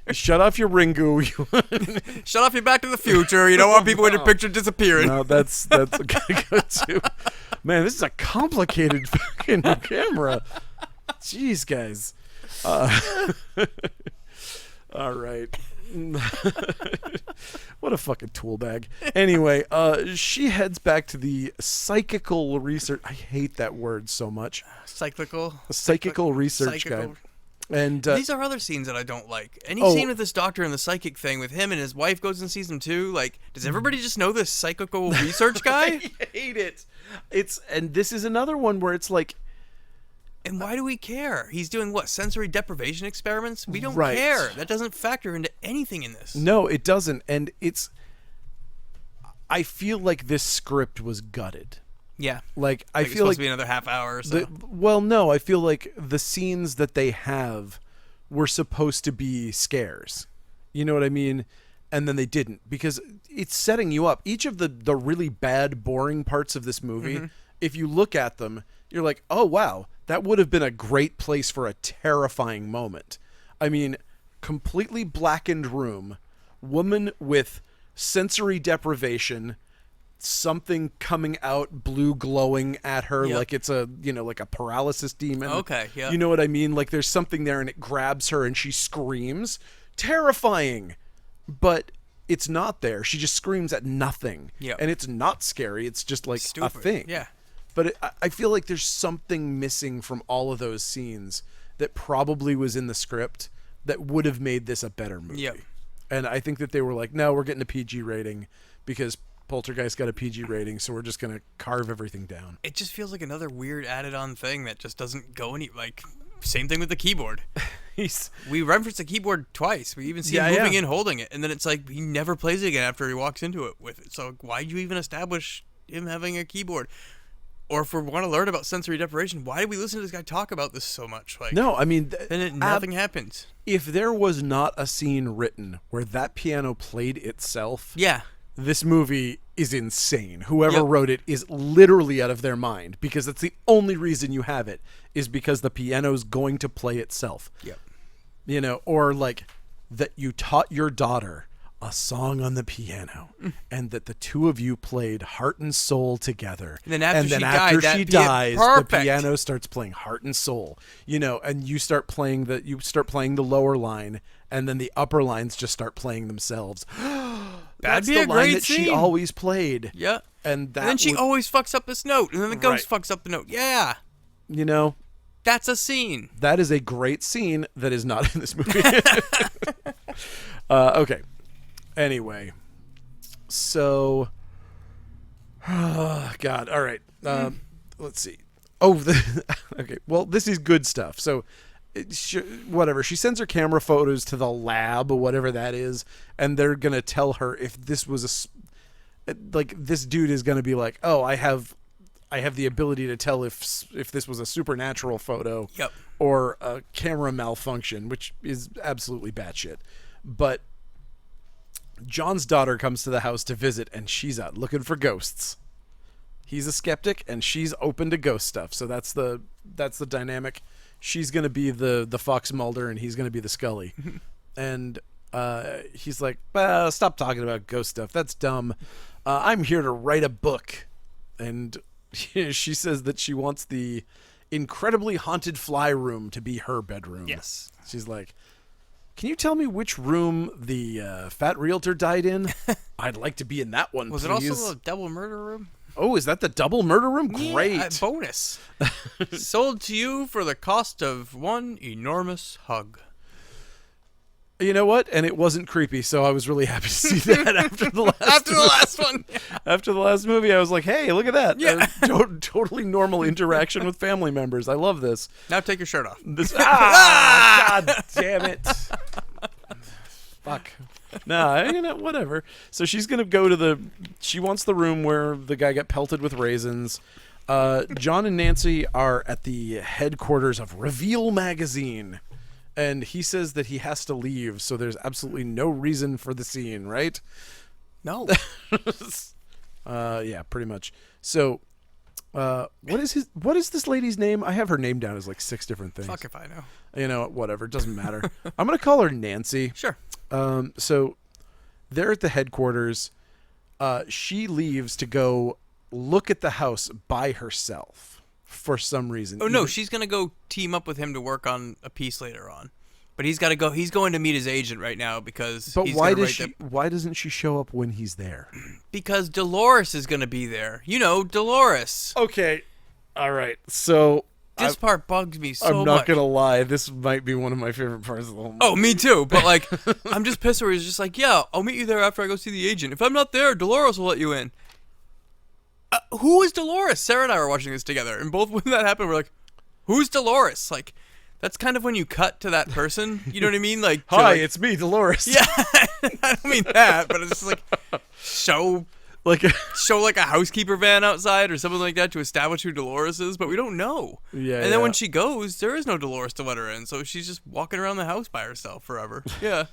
You shut off your Ringu. Shut off your Back to the Future. You don't want people in your picture disappearing. No, that's good too. Man, this is a complicated fucking camera. Jeez, guys. All right. What a fucking tool bag. Anyway, she heads back to the psychical research. I hate that word so much. Psychical research guy. And these are other scenes that I don't like. Any scene with this doctor and the psychic thing with him and his wife goes and sees him too. Like, does everybody just know this psychical research guy? I hate it. And this is another one where it's like, and why do we care? He's doing what? Sensory deprivation experiments? We don't right. care. That doesn't factor into anything in this. No, it doesn't. And I feel like this script was gutted. Yeah. Like I feel it's supposed to be another half hour or so. No, I feel like the scenes that they have were supposed to be scares. You know what I mean? And then they didn't, because it's setting you up. Each of the really bad, boring parts of this movie, if you look at them, you're like, oh, wow, that would have been a great place for a terrifying moment. I mean, completely blackened room, woman with sensory deprivation, something coming out blue glowing at her like it's like a paralysis demon. Okay, yeah. You know what I mean? Like there's something there and it grabs her and she screams. Terrifying. But it's not there. She just screams at nothing. Yeah. And it's not scary. It's just like stupid. A thing. Yeah. But I feel like there's something missing from all of those scenes that probably was in the script that would have made this a better movie. Yep. And I think that they were like, no, we're getting a PG rating because Poltergeist got a PG rating, so we're just going to carve everything down. It just feels like another weird added-on thing that just doesn't go any... Like, same thing with the keyboard. We referenced the keyboard twice. We even see him moving in holding it, and then it's like he never plays it again after he walks into it with it. So why do you even establish him having a keyboard? Or if we want to learn about sensory deprivation, why do we listen to this guy talk about this so much? Like, no, I mean... then nothing happens. If there was not a scene written where that piano played itself... Yeah. This movie is insane. Whoever wrote it is literally out of their mind, because that's the only reason you have it, is because the piano's going to play itself. Yep. You know, or like that you taught your daughter a song on the piano and that the two of you played Heart and Soul together. And then after she dies, the piano starts playing Heart and Soul, you know, and you start playing the lower line, and then the upper lines just start playing themselves. That's the line that she always played. Yeah. And then she always fucks up this note, and then the ghost fucks up the note. Yeah. You know, that's a scene. That is a great scene that is not in this movie. Okay. Anyway, so, God, all right. Let's see. Okay. Well, this is good stuff. So, whatever. She sends her camera photos to the lab, or whatever that is, and they're gonna tell her if this was this dude is gonna be like, oh, I have the ability to tell if this was a supernatural photo, or a camera malfunction, which is absolutely batshit. But John's daughter comes to the house to visit, and she's out looking for ghosts. He's a skeptic, and she's open to ghost stuff. So that's the dynamic. She's gonna be the Fox Mulder, and he's gonna be the Scully. And he's like, stop talking about ghost stuff. That's dumb. I'm here to write a book. And she says that she wants the incredibly haunted fly room to be her bedroom. Yes. She's like, can you tell me which room the fat realtor died in? I'd like to be in that one, Was please. it also a double murder room? Oh, is that the double murder room? Great. Yeah, bonus. Sold to you for the cost of one enormous hug. You know what? And it wasn't creepy, so I was really happy to see that after the last one. Yeah. After the last movie, I was like, hey, look at that. Yeah. Totally normal interaction with family members. I love this. Now take your shirt off. God damn it. Fuck. Nah, whatever. So she's going to go she wants the room where the guy got pelted with raisins. John and Nancy are at the headquarters of Reveal Magazine. And he says that he has to leave, so there's absolutely no reason for the scene, right? No. Yeah, pretty much. So, what is this lady's name? I have her name down as like 6 different things. Fuck if I know. Whatever. It doesn't matter. I'm going to call her Nancy. Sure. So, they're at the headquarters. She leaves to go look at the house by herself. For some reason. Oh, no, she's going to go team up with him to work on a piece later on. But he's got to go. He's going to meet his agent right now because he's why doesn't she show up when he's there? Because Dolores is going to be there. Dolores. Okay. All right. So this part bugs me so much. I'm not going to lie. This might be one of my favorite parts of the whole movie. Oh, me too. But like, I'm just pissed where he's just like, yeah, I'll meet you there after I go see the agent. If I'm not there, Dolores will let you in. Who is Dolores? Sarah and I were watching this together, and both when that happened, we're like, who's Dolores? Like, that's kind of when you cut to that person. You know what I mean? Like, hi, it's me, Dolores. Yeah, I don't mean that, but it's just like show like a housekeeper van outside or something like that to establish who Dolores is, but we don't know. Yeah. And then when she goes, there is no Dolores to let her in, so she's just walking around the house by herself forever. Yeah.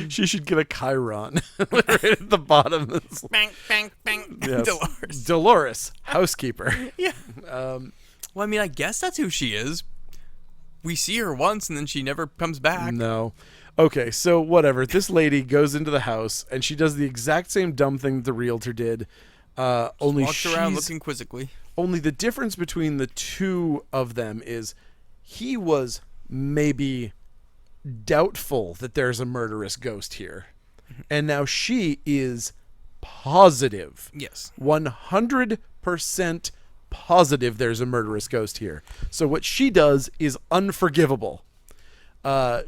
She should get a chyron right at the bottom. Bang, bang, bang. Yes. Dolores, housekeeper. Yeah. Well, I mean, I guess that's who she is. We see her once, and then she never comes back. No. Okay, so whatever. This lady goes into the house, and she does the exact same dumb thing the realtor did. Only walks around looking quizzically. Only the difference between the two of them is he was maybe doubtful that there's a murderous ghost here. And now she is positive. Yes. 100% positive there's a murderous ghost here. So what she does is unforgivable.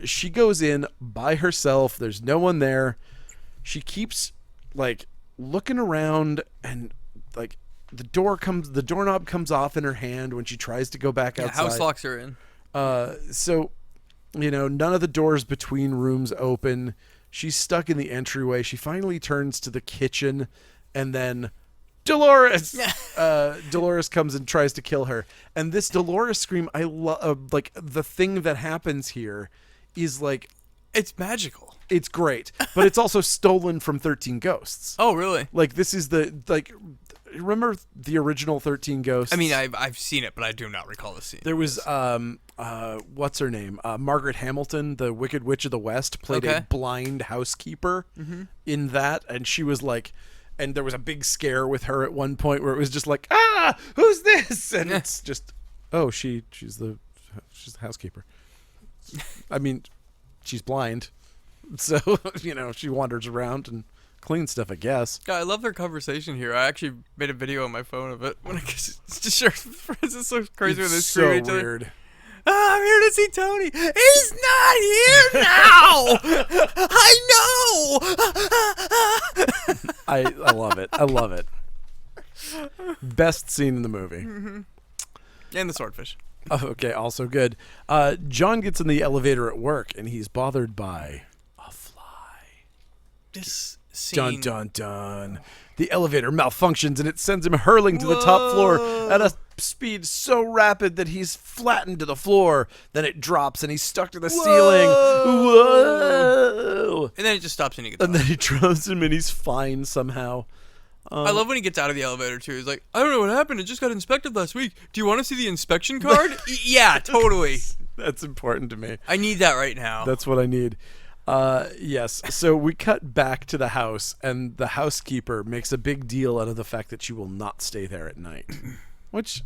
She goes in by herself. There's no one there. She keeps like looking around, and like the doorknob comes off in her hand when she tries to go back outside. House locks her in. So none of the doors between rooms open. She's stuck in the entryway. She finally turns to the kitchen, and then Dolores. Dolores comes and tries to kill her. And this Dolores scream, I love. Like the thing that happens here is like it's magical. It's great, but it's also stolen from 13 Ghosts. Oh, really? Like this is remember the original 13 Ghosts? I mean, I've seen it, but I do not recall the scene. There was what's her name? Margaret Hamilton, the Wicked Witch of the West, played a blind housekeeper in that, and she was like, and there was a big scare with her at one point where it was just like, who's this? And it's just, she's the housekeeper. I mean, she's blind, so she wanders around and cleans stuff, I guess. God, I love their conversation here. I actually made a video on my phone of it when it's just sure friends. It's so crazy when they scream at each other. So weird. I'm here to see Tony. He's not here now. I know. I love it. I love it. Best scene in the movie. Mm-hmm. And the swordfish. Oh, okay, also good. John gets in the elevator at work, and he's bothered by a fly. This scene. Dun, dun, dun. The elevator malfunctions, and it sends him hurling to the top floor at a speed so rapid that he's flattened to the floor. Then it drops, and he's stuck to the ceiling. Whoa! And then it just stops, and he gets And then he drops him, and he's fine somehow. I love when he gets out of the elevator, too. He's like, I don't know what happened. It just got inspected last week. Do you want to see the inspection card? Yeah, totally. That's important to me. I need that right now. That's what I need. Yes. So we cut back to the house, and the housekeeper makes a big deal out of the fact that she will not stay there at night. Which,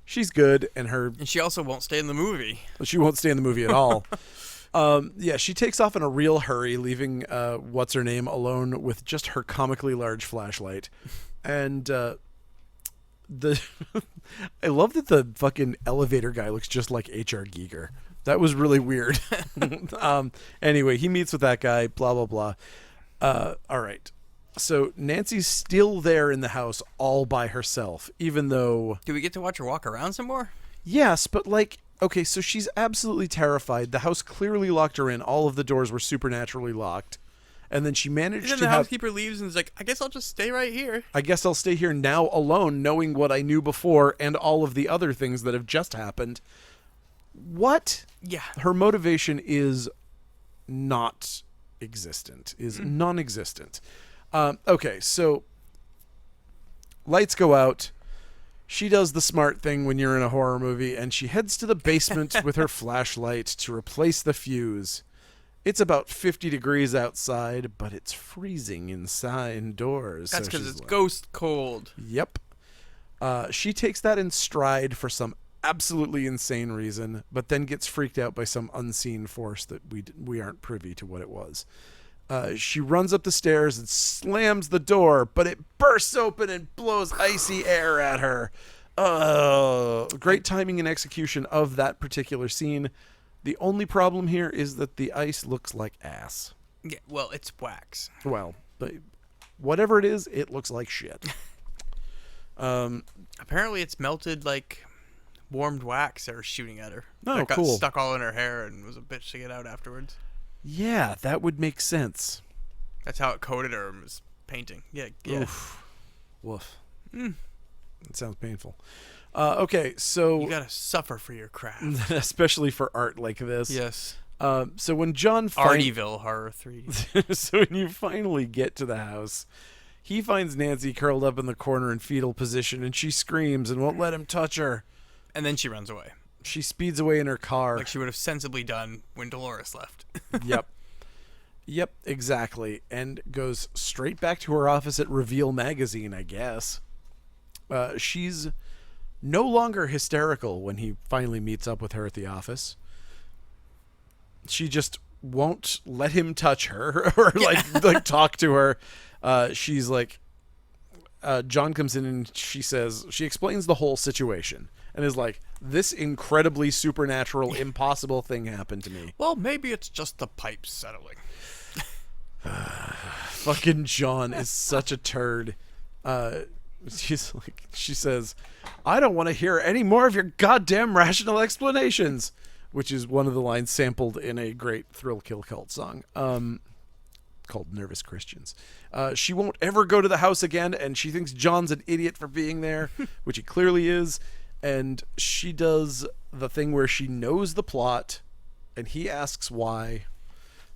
she's good, and she also won't stay in the movie. She won't stay in the movie at all. She takes off in a real hurry, leaving what's-her-name alone with just her comically large flashlight. And I love that the fucking elevator guy looks just like H.R. Giger. That was really weird. Anyway, he meets with that guy, blah, blah, blah. All right. So Nancy's still there in the house all by herself, even though... Do we get to watch her walk around some more? Yes, but like... Okay, so she's absolutely terrified. The house clearly locked her in. All of the doors were supernaturally locked. And then she managed to And then the housekeeper leaves and is like, I guess I'll just stay right here. I guess I'll stay here now alone, knowing what I knew before and all of the other things that have just happened. What? Yeah. Her motivation is not existent, is non-existent. Okay, so lights go out. She does the smart thing when you're in a horror movie, and she heads to the basement with her flashlight to replace the fuse. It's about 50 degrees outside, but it's freezing indoors. That's because it's ghost cold. Yep. She takes that in stride for some absolutely insane reason, but then gets freaked out by some unseen force that we aren't privy to what it was. She runs up the stairs and slams the door, but it bursts open and blows icy air at her. Great timing and execution of that particular scene. The only problem here is that the ice looks like ass. Yeah, well, it's wax. Well, but whatever it is, it looks like shit. Apparently it's melted like warmed wax they were shooting at her. Oh, got cool. Stuck all in her hair and was a bitch to get out afterwards. Yeah, that would make sense. That's how it coated her and was painting. Yeah. Oof. Woof. It sounds painful. Okay, so... You gotta suffer for your craft. Especially for art like this. Yes. So when John... Amityville Horror 3. So when you finally get to the house, he finds Nancy curled up in the corner in fetal position, and she screams and won't let him touch her. And then she runs away. She speeds away in her car. Like she would have sensibly done when Dolores left. Yep, exactly. And goes straight back to her office at Reveal Magazine, I guess. She's no longer hysterical when he finally meets up with her at the office. She just won't let him touch her or like talk to her. She's like, John comes in and she explains the whole situation and is like, this incredibly supernatural, impossible thing happened to me. Well, maybe it's just the pipes settling. Fucking John is such a turd. She says, I don't want to hear any more of your goddamn rational explanations, which is one of the lines sampled in a great Thrill Kill Cult song called Nervous Christians. She won't ever go to the house again, and she thinks John's an idiot for being there, which he clearly is. And she does the thing where she knows the plot, and he asks why.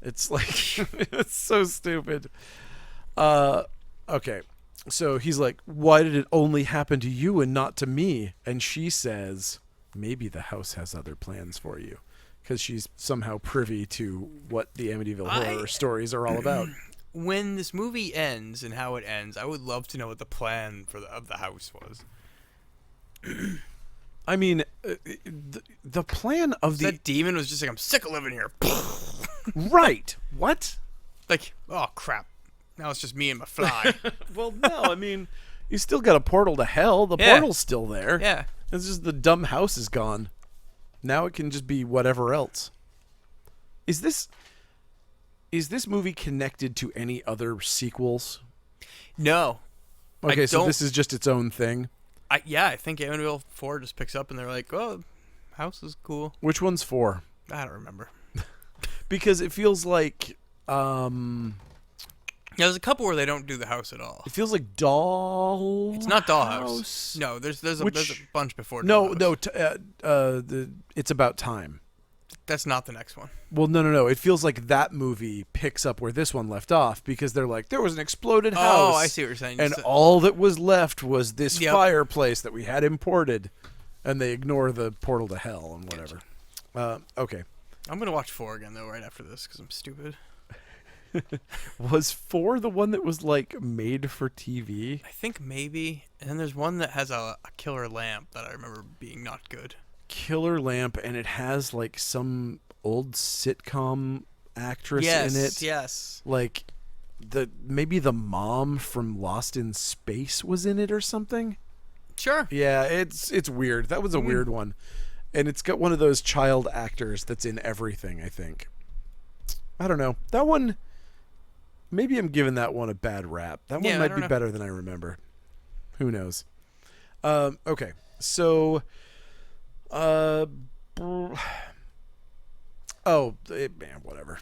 It's like, it's so stupid. Okay. So he's like, why did it only happen to you and not to me? And she says, maybe the house has other plans for you. Because she's somehow privy to what the Amityville horror stories are all about. When this movie ends and how it ends, I would love to know what the plan of the house was. I mean, the plan of that demon was just like, I'm sick of living here. Right. What? Like, oh, crap. Now it's just me and my fly. Well, no, I mean, you still got a portal to hell. The portal's still there. Yeah. It's just the dumb house is gone. Now it can just be whatever else. Is this movie connected to any other sequels? No. Okay, so this is just its own thing? I think Amityville 4 just picks up and they're like, oh, house is cool. Which one's 4? I don't remember. Because it feels like... Yeah, there's a couple where they don't do the house at all. It feels like Dollhouse. It's not Dollhouse. No, there's a bunch before Dollhouse. No, It's About Time. That's not the next one. Well, no. It feels like that movie picks up where this one left off because they're like, there was an exploded house. Oh, I see what you're saying. And all that was left was this fireplace that we had imported. And they ignore the portal to hell and whatever. Okay. I'm going to watch 4 again, though, right after this because I'm stupid. Was 4 the one that was like made for TV? I think maybe. And then there's one that has a killer lamp that I remember being not good. Killer lamp, and it has like some old sitcom actress in it. Yes. Like maybe the mom from Lost in Space was in it or something. Sure. Yeah, it's weird. That was a weird one. And it's got one of those child actors that's in everything, I think. I don't know. That one, maybe I'm giving that one a bad rap. That one might be better than I remember. Who knows? Okay. So, whatever.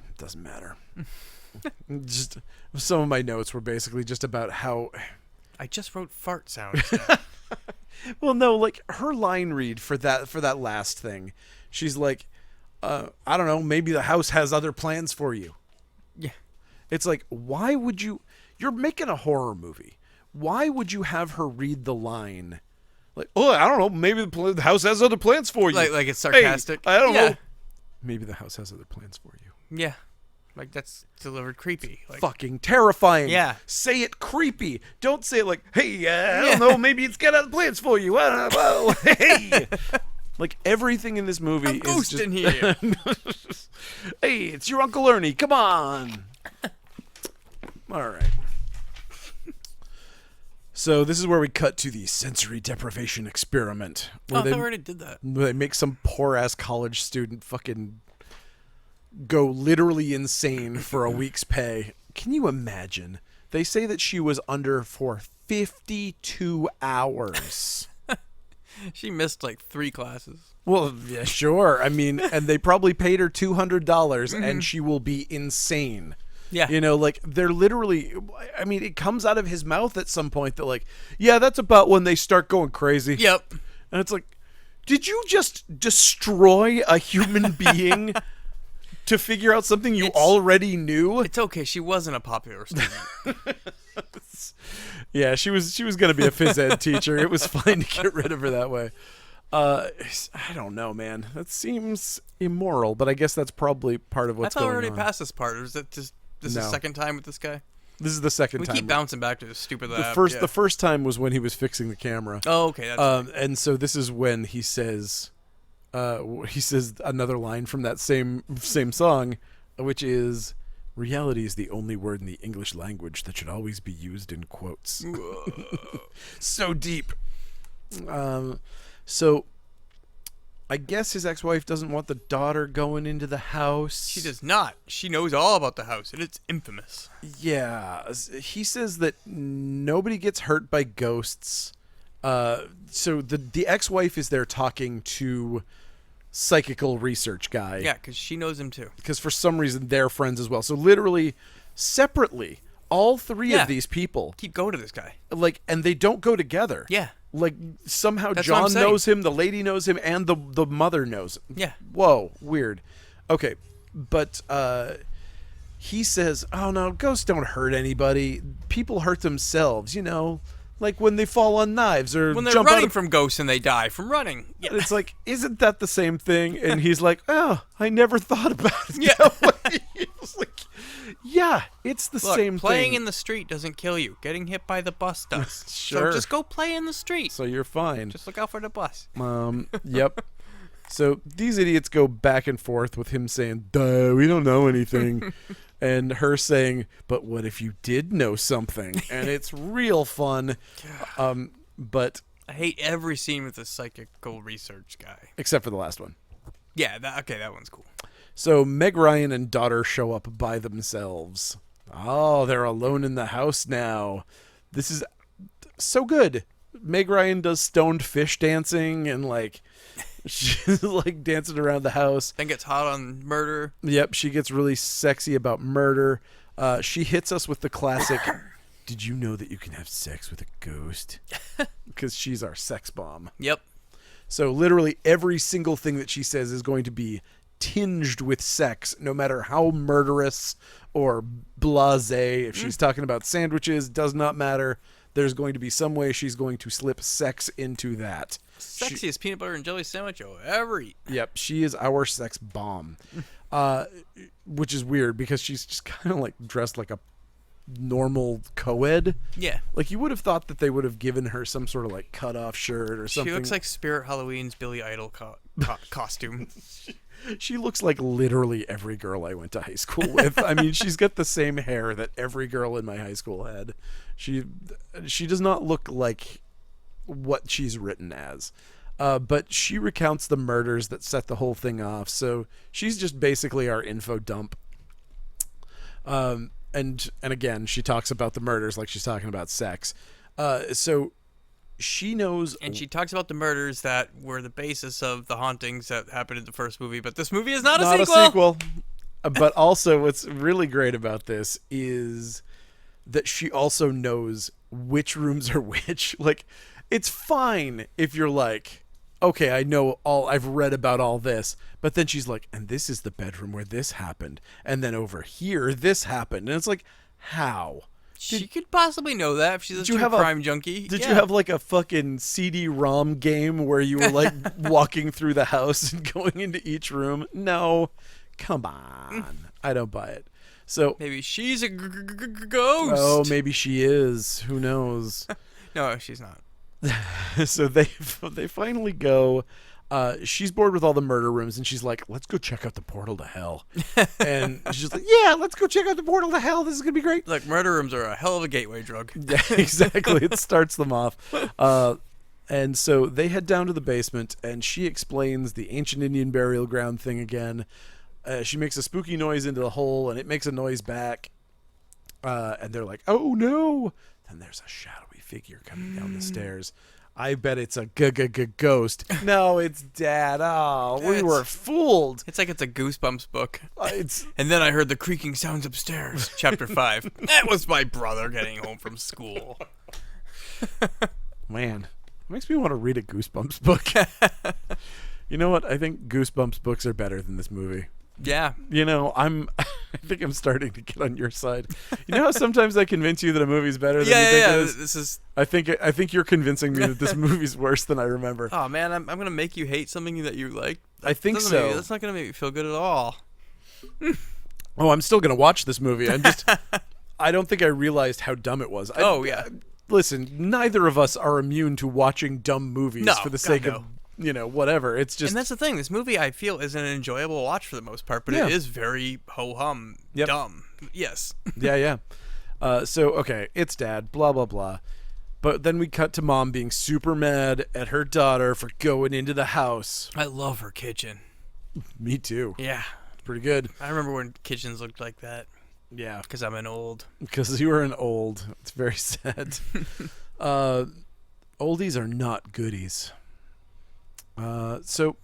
It doesn't matter. Just some of my notes were basically just about how I just wrote fart sounds. Well, no, like her line read for that last thing. She's like, I don't know, maybe the house has other plans for you. Yeah. It's like, why would you're making a horror movie. Why would you have her read the line? Like, oh, I don't know, maybe the house has other plans for you. Like it's sarcastic. Hey, I don't know. Maybe the house has other plans for you. Yeah. Like, that's delivered creepy. Like, fucking terrifying. Yeah. Say it creepy. Don't say it like, hey, I don't know, maybe it's got other plans for you. I don't know. Hey. Like, everything in this movie is ghost just... in here. Hey, it's your Uncle Ernie. Come on. All right. So this is where we cut to the sensory deprivation experiment. I already did that. They make some poor-ass college student fucking go literally insane for a week's pay. Can you imagine? They say that she was under for 52 hours. She missed like 3 classes. Well, yeah, sure. I mean, and they probably paid her $200 and she will be insane. Yeah. You know, like, they're literally, I mean, it comes out of his mouth at some point that, like, yeah, that's about when they start going crazy. Yep. And it's like, did you just destroy a human being to figure out something you already knew? It's okay. She wasn't a popular student. Yeah, she was going to be a phys ed teacher. It was fine to get rid of her that way. I don't know, man. That seems immoral, but I guess that's probably part of what's going on. I thought we already passed this part. Or is that just this is the second time with this guy? This is the second time. We keep bouncing back to this stupid lab. The first time was when he was fixing the camera. Oh, okay. That's right. And so this is when he says another line from that same song, which is, reality is the only word in the English language that should always be used in quotes. So deep. So I guess his ex-wife doesn't want the daughter going into the house. She does not. She knows all about the house, and it's infamous. Yeah. He says that nobody gets hurt by ghosts. So the ex-wife is there talking to psychical research guy. Yeah, because she knows him too. Because for some reason they're friends as well. So literally, separately, all three of these people keep going to this guy. Like, and they don't go together. Yeah. Like, somehow That's John knows him, the lady knows him, and the mother knows him. Yeah. Whoa, weird. Okay, but he says, oh no, ghosts don't hurt anybody. People hurt themselves, you know, like when they fall on knives or when they're jump running out of... from ghosts and they die from running. Yeah. And it's like, isn't that the same thing? And he's like, oh, I never thought about it. Yeah. It's like, yeah, it's the same thing. Playing in the street doesn't kill you. Getting hit by the bus does. Sure. So just go play in the street. So you're fine. Just look out for the bus. Yep. So these idiots go back and forth with him saying, duh, we don't know anything. And her saying, but what if you did know something? And it's real fun. But I hate every scene with the psychical research guy. Except for the last one. Yeah, that one's cool. So Meg Ryan and daughter show up by themselves. Oh, they're alone in the house now. This is so good. Meg Ryan does stoned fish dancing and like she's like dancing around the house. Then gets hot on murder. Yep, she gets really sexy about murder. She hits us with the classic, did you know that you can have sex with a ghost? Because she's our sex bomb. Yep. So literally every single thing that she says is going to be tinged with sex, no matter how murderous or blasé. If she's talking about sandwiches, does not matter. There's going to be some way she's going to slip sex into that. Sexiest peanut butter and jelly sandwich you'll ever eat. Yep, she is our sex bomb. Which is weird because she's just kind of like dressed like a normal co-ed. Yeah. Like you would have thought that they would have given her some sort of like cut-off shirt or something. She looks like Spirit Halloween's Billy Idol costume. She looks like literally every girl I went to high school with. I mean, she's got the same hair that every girl in my high school had. She does not look like what she's written as. But she recounts the murders that set the whole thing off. So she's just basically our info dump. And again, she talks about the murders like she's talking about sex. So she knows... And she talks about the murders that were the basis of the hauntings that happened in the first movie. But this movie is not a sequel. But also, what's really great about this is that she also knows which rooms are which. Like, it's fine if you're like, okay, I've read about all this. But then she's like, and this is the bedroom where this happened. And then over here, this happened. And it's like, how? She could possibly know that if she's a true crime junkie. Did you have like a fucking CD-ROM game where you were like walking through the house and going into each room? No. Come on. I don't buy it. So maybe she's a ghost. Oh, maybe she is. Who knows? No, she's not. So they finally go. She's bored with all the murder rooms, and she's like, let's go check out the portal to hell. And she's like, yeah, let's go check out the portal to hell. This is going to be great. Look, murder rooms are a hell of a gateway drug. Yeah, exactly. It starts them off. And so they head down to the basement, and she explains the ancient Indian burial ground thing again. She makes a spooky noise into the hole, and it makes a noise back. And they're like, oh, no. Then there's a shadowy figure coming down the stairs. I bet it's a ghost. No, it's Dad. Oh, we were fooled. It's like it's a Goosebumps book. And then I heard the creaking sounds upstairs. Chapter 5. That was my brother getting home from school. Man, it makes me want to read a Goosebumps book. You know what? I think Goosebumps books are better than this movie. Yeah. You know, I think I'm starting to get on your side. You know how sometimes I convince you that a movie's better than you think it is? This is... I think you're convincing me that this movie's worse than I remember. Oh, man, I'm going to make you hate something that you like. I think so. That's not going to make me feel good at all. Oh, I'm still going to watch this movie. I don't think I realized how dumb it was. Listen, neither of us are immune to watching dumb movies for the sake of... whatever. It's just... And that's the thing. This movie, I feel, is an enjoyable watch for the most part, but it is very ho-hum dumb. Yes. Yeah. So, okay, it's Dad, blah, blah, blah. But then we cut to Mom being super mad at her daughter for going into the house. I love her kitchen. Me too. Yeah. Pretty good. I remember when kitchens looked like that. Yeah. Because I'm an old. Because you were an old. It's very sad. Oldies are not goodies. So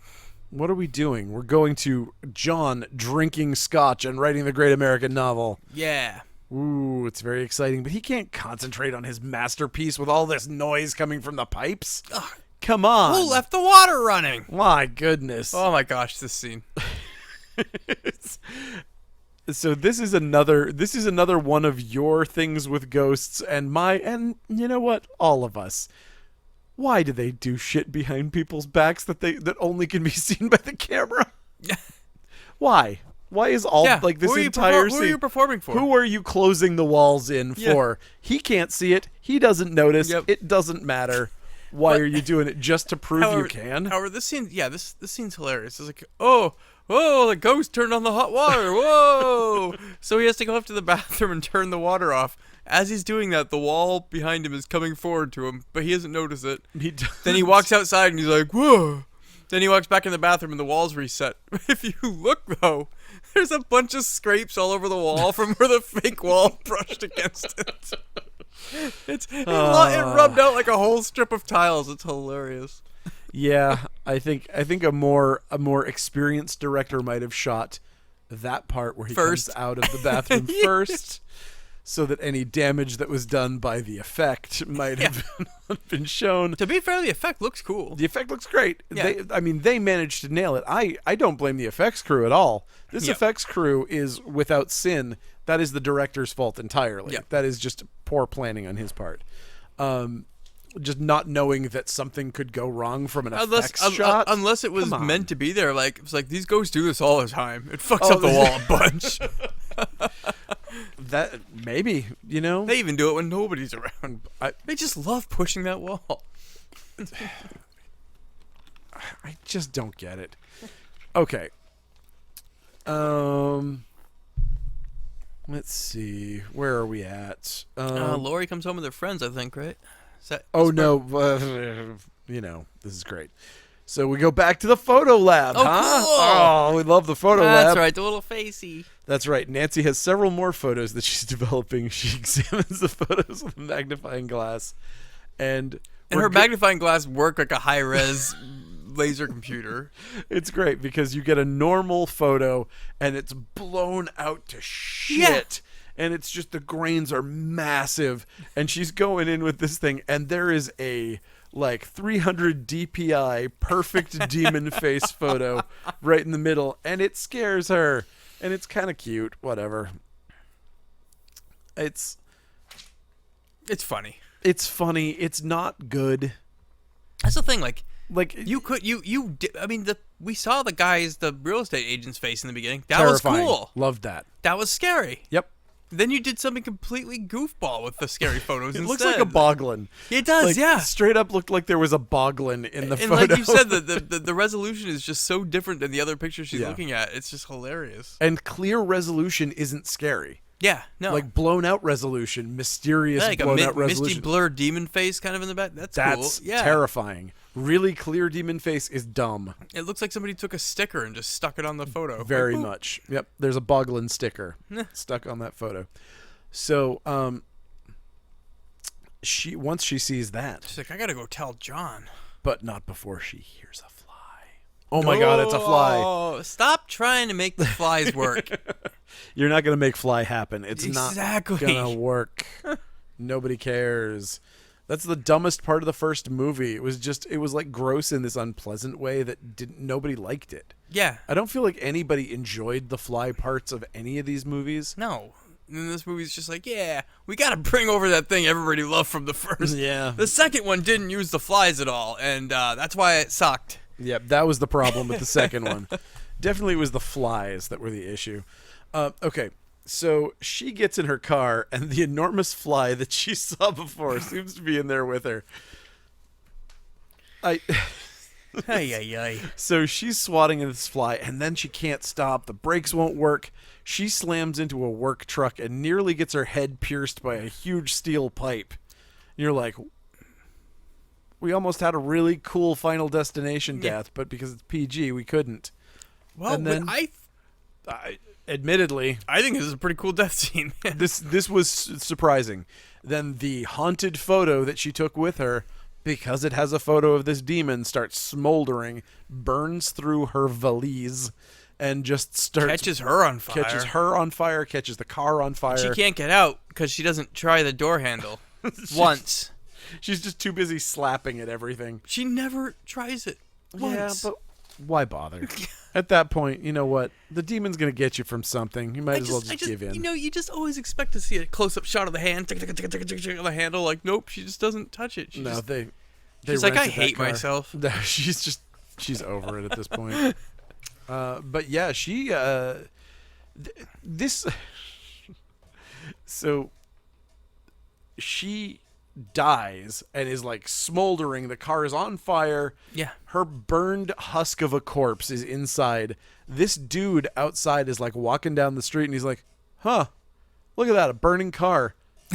what are we doing? We're going to John drinking scotch and writing the great American novel. Yeah. Ooh, it's very exciting, but he can't concentrate on his masterpiece with all this noise coming from the pipes. Ugh. Come on. Who left the water running? My goodness. Oh my gosh, this scene. So this is another one of your things with ghosts and you know what? All of us. Why do they do shit behind people's backs that only can be seen by the camera? Why? Why is this entire scene? Who are you performing for? Who are you closing the walls in for? He can't see it. He doesn't notice. Yep. It doesn't matter. Why are you doing it? Just to prove you can? However, this scene, this scene's hilarious. It's like, oh, the ghost turned on the hot water. Whoa! So he has to go up to the bathroom and turn the water off. As he's doing that, the wall behind him is coming forward to him, but he doesn't notice it. Then he walks outside and he's like, whoa. Then he walks back in the bathroom and the wall's reset. If you look, though, there's a bunch of scrapes all over the wall from where the fake wall brushed against it. It rubbed out like a whole strip of tiles. It's hilarious. Yeah, I think a more experienced director might have shot that part where he comes out of the bathroom first. So that any damage that was done by the effect might have been shown. To be fair, the effect looks cool. The effect looks great. Yeah. They managed to nail it. I don't blame the effects crew at all. This effects crew is without sin. That is the director's fault entirely. Yep. That is just poor planning on his part. Just not knowing that something could go wrong from an effects shot. Unless it was meant to be there. Like, it's like, these ghosts do this all the time. It fucks up the wall a bunch. That maybe, they even do it when nobody's around. They just love pushing that wall. I just don't get it. Okay. Let's see. Where are we at? Lori comes home with her friends, I think, right? No. This is great. So we go back to the photo lab, oh, huh? Cool. Oh, we love the photo lab. That's right, the little facey. That's right. Nancy has several more photos that she's developing. She examines the photos with a magnifying glass. And her magnifying glass work like a high-res laser computer. It's great because you get a normal photo and it's blown out to shit. Yeah. And it's just the grains are massive. And she's going in with this thing and there is a 300 DPI perfect demon face photo right in the middle. And it scares her. And it's kind of cute. Whatever. It's funny. It's funny. It's not good. That's the thing. We saw the real estate agent's face in the beginning. That terrifying. Was cool. Loved that. That was scary. Yep. Then you did something completely goofball with the scary photos. It instead. Looks like a boglin. It does, yeah. Straight up looked like there was a boglin in the photo. And like you said, the resolution is just so different than the other pictures she's looking at. It's just hilarious. And clear resolution isn't scary. Yeah, no. Like blown out resolution, mysterious blown out resolution. Misty blur demon face kind of in the back. That's cool. Yeah. Terrifying. Really clear demon face is dumb. It looks like somebody took a sticker and just stuck it on the photo. Very much. Yep. There's a boglin sticker stuck on that photo. So, once she sees that, she's like, I gotta go tell John. But not before she hears a fly. Oh my God, it's a fly. Stop trying to make the flies work. You're not gonna make fly happen. It's not exactly gonna work. Nobody cares. That's the dumbest part of the first movie. It was like gross in this unpleasant way that nobody liked it. Yeah. I don't feel like anybody enjoyed the fly parts of any of these movies. No. And this movie's just like, yeah, we got to bring over that thing everybody loved from the first. Yeah. The second one didn't use the flies at all, and that's why it sucked. Yep, that was the problem with the second one. Definitely it was the flies that were the issue. Okay, so she gets in her car, and the enormous fly that she saw before seems to be in there with her. So she's swatting at this fly, and then she can't stop. The brakes won't work. She slams into a work truck and nearly gets her head pierced by a huge steel pipe. And you're like, we almost had a really cool Final Destination death, but because it's PG, we couldn't. Well, and then admittedly, I think this is a pretty cool death scene. This was surprising. Then the haunted photo that she took with her, because it has a photo of this demon, starts smoldering, burns through her valise, and just starts... Catches her on fire. Catches the car on fire. She can't get out because she doesn't try the door handle once. She's just too busy slapping at everything. She never tries it once. Yeah, but why bother? At that point, you know what? The demon's going to get you from something. You might as well just give in. You know, you just always expect to see a close-up shot of the hand, on the handle. Like, nope, she just doesn't touch it. She's like, I hate myself. She's over it at this point. But yeah, so she dies and is like smoldering. The car is on fire. Yeah. Her burned husk of a corpse is inside. This dude outside is like walking down the street and he's like, huh, look at that, a burning car.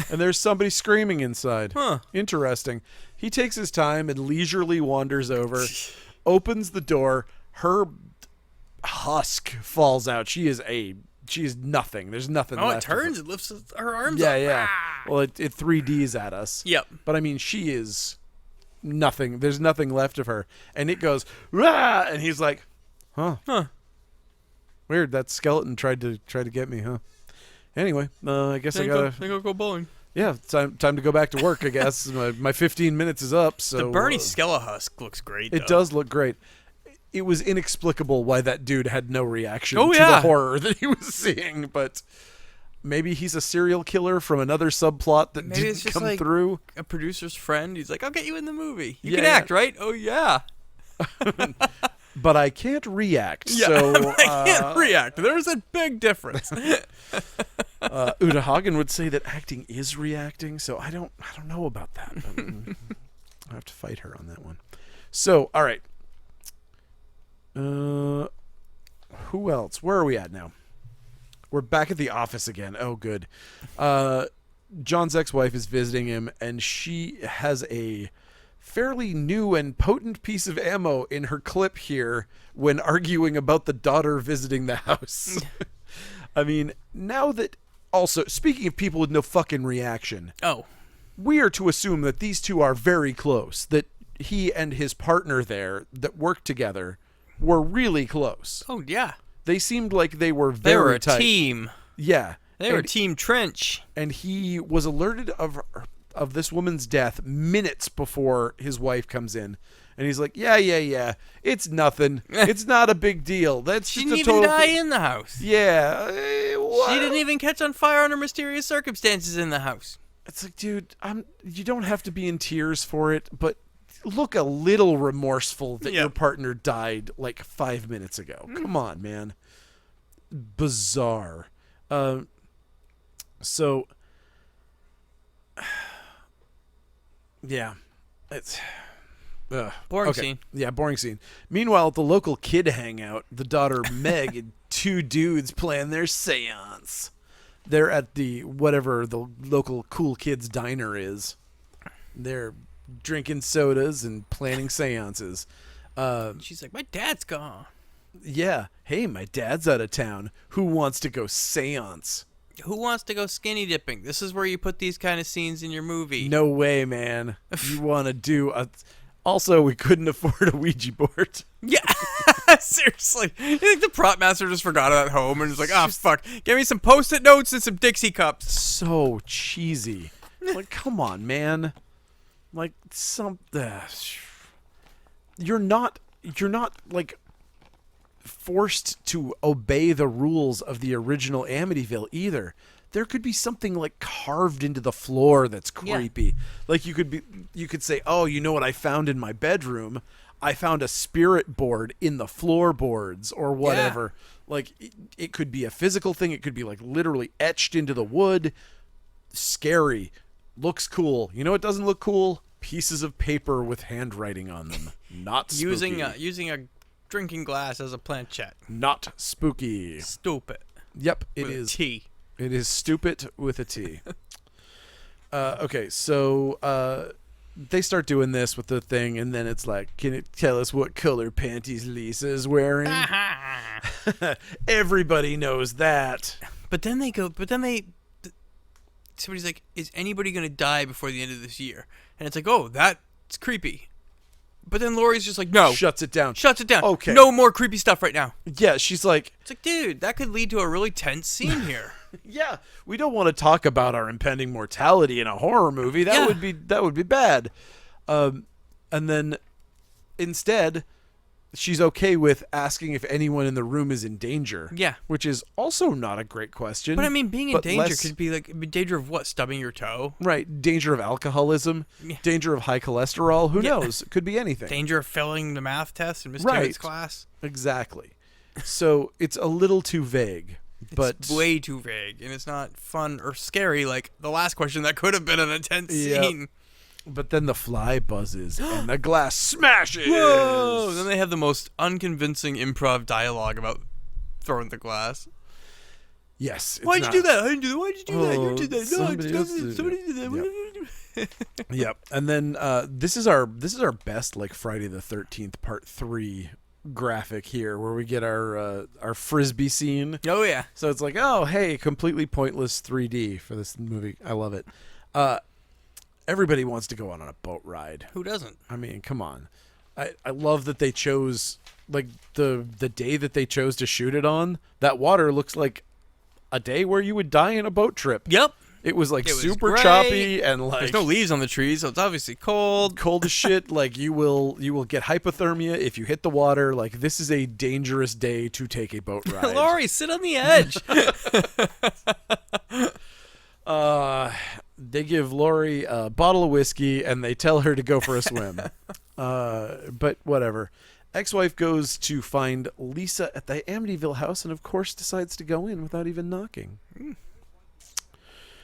And there's somebody screaming inside. Huh. Interesting. He takes his time and leisurely wanders over, opens the door. Her husk falls out. She is nothing. There's nothing left. Oh, it turns. It lifts her arms up. Yeah. Well, it 3Ds at us. Yep. But I mean, she is nothing. There's nothing left of her. And it goes, rah! And he's like, huh. Weird. That skeleton tried to get me, huh? Anyway, I guess I gotta go bowling. Yeah, time to go back to work, I guess. My 15 minutes is up. So the Bernie Skella husk looks great. It does look great. It was inexplicable why that dude had no reaction to the horror that he was seeing, but maybe he's a serial killer from another subplot that didn't come like through. A producer's friend. He's like, I'll get you in the movie. You can act, right? Oh, yeah. But I can't react. Yeah, so I can't react. There's a big difference. Uta Hagen would say that acting is reacting, so I don't know about that. I have to fight her on that one. So, all right. Who else? Where are we at now? We're back at the office again. Oh, good. John's ex-wife is visiting him, and she has a fairly new and potent piece of ammo in her clip here when arguing about the daughter visiting the house. I mean, now that... Also, speaking of people with no fucking reaction... Oh. We are to assume that these two are very close, that he and his partner there that worked together were really close. Oh, yeah. They seemed like they were very tight. They were a team. Yeah. They were Team Trench. And he was alerted of this woman's death minutes before his wife comes in. And he's like, yeah. It's nothing. It's not a big deal. That's she just didn't even die in the house. Yeah. She didn't even catch on fire under mysterious circumstances in the house. It's like, dude, you don't have to be in tears for it, but look a little remorseful that your partner died like 5 minutes ago. Come on, man. Bizarre. So, yeah, it's boring scene. Yeah, boring scene. Meanwhile, at the local kid hangout, the daughter Meg and two dudes plan their seance. They're at whatever the local cool kids diner is. They're drinking sodas and planning seances. She's like, my dad's gone. Yeah. Hey, my dad's out of town. Who wants to go seance? Who wants to go skinny dipping? This is where you put these kind of scenes in your movie. No way, man. You want to do a... Also, we couldn't afford a Ouija board. Yeah, seriously. You think the prop master just forgot it at home and was like, fuck, give me some Post-it notes and some Dixie cups. So cheesy. Like, come on, man. Like, you're not, like, forced to obey the rules of the original Amityville either. There could be something like carved into the floor that's creepy. Yeah. Like you could say, oh, you know what I found in my bedroom? I found a spirit board in the floorboards or whatever. Yeah. Like it could be a physical thing. It could be like literally etched into the wood. Scary. Looks cool. You know what doesn't look cool? Pieces of paper with handwriting on them. Not spooky. Using a drinking glass as a planchette. Not spooky. Stupid. Yep, it with is. A T. It is stupid with a T. Okay, so they start doing this with the thing, and then it's like, can it tell us what color panties Lisa is wearing? Everybody knows that. But then somebody's like, is anybody going to die before the end of this year? And it's like, oh, that's creepy. But then Laurie's just like, no. Shuts it down. Okay. No more creepy stuff right now. Yeah, she's like... It's like, dude, that could lead to a really tense scene here. Yeah, we don't want to talk about our impending mortality in a horror movie. That would be bad. And then instead, she's okay with asking if anyone in the room is in danger. Yeah. Which is also not a great question. But I mean, being in danger could be like danger of what? Stubbing your toe? Right. Danger of alcoholism. Yeah. Danger of high cholesterol. Who knows? It could be anything. Danger of failing the math test in Miss Tibbetts' class. Exactly. So it's a little too vague. It's way too vague, and it's not fun or scary like the last question that could have been an intense scene. But then the fly buzzes, and the glass smashes. Whoa! Then they have the most unconvincing improv dialogue about throwing the glass. Yes. Why'd you do that? I didn't do that. Why'd you do that? You did that. Somebody did that. Yep. And then this is our best like Friday the 13th Part 3 graphic here, where we get our frisbee scene. Oh yeah. So it's like, oh hey, completely pointless 3D for this movie. I love it. Everybody wants to go on a boat ride. Who doesn't? I mean, come on. I love that they chose like the day that they chose to shoot it on. That water looks like a day where you would die in a boat trip. Yep. It was like super choppy and like there's no leaves on the trees, so it's obviously cold. Cold as shit. Like you will get hypothermia if you hit the water. Like this is a dangerous day to take a boat ride. Laurie, sit on the edge. They give Laurie a bottle of whiskey and they tell her to go for a swim. But whatever. Ex-wife goes to find Lisa at the Amityville house and of course decides to go in without even knocking.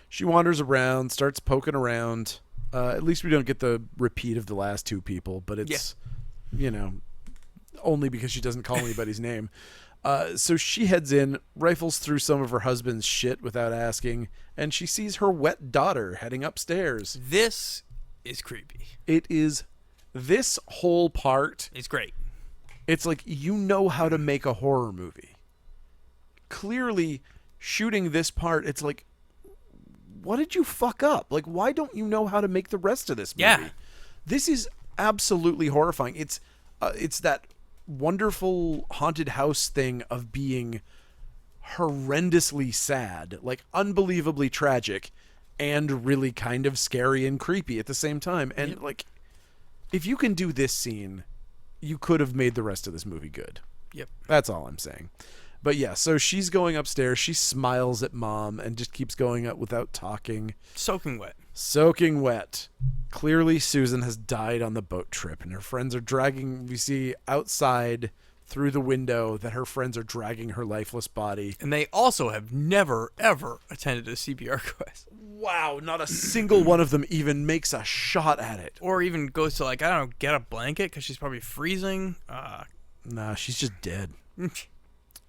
She wanders around, starts poking around. At least we don't get the repeat of the last two people, but it's, only because she doesn't call anybody's name. So she heads in, rifles through some of her husband's shit without asking, and she sees her wet daughter heading upstairs. This is creepy. It is This whole part... It's great. It's like, you know how to make a horror movie. Clearly, shooting this part, it's like, what did you fuck up? Like, why don't you know how to make the rest of this movie? Yeah. This is absolutely horrifying. It's that wonderful haunted house thing of being horrendously sad, like unbelievably tragic, and really kind of scary and creepy at the same time. And like, if you can do this scene, you could have made the rest of this movie good. Yep. That's all I'm saying. But yeah, so she's going upstairs. She smiles at Mom and just keeps going up without talking. Soaking wet. Soaking wet. Clearly, Susan has died on the boat trip, and her friends are dragging... We see outside through the window that her friends are dragging her lifeless body. And they also have never, ever attended a CPR class. Wow, not a single one of them even makes a shot at it. Or even goes to, like, I don't know, get a blanket because she's probably freezing. Nah, she's just dead.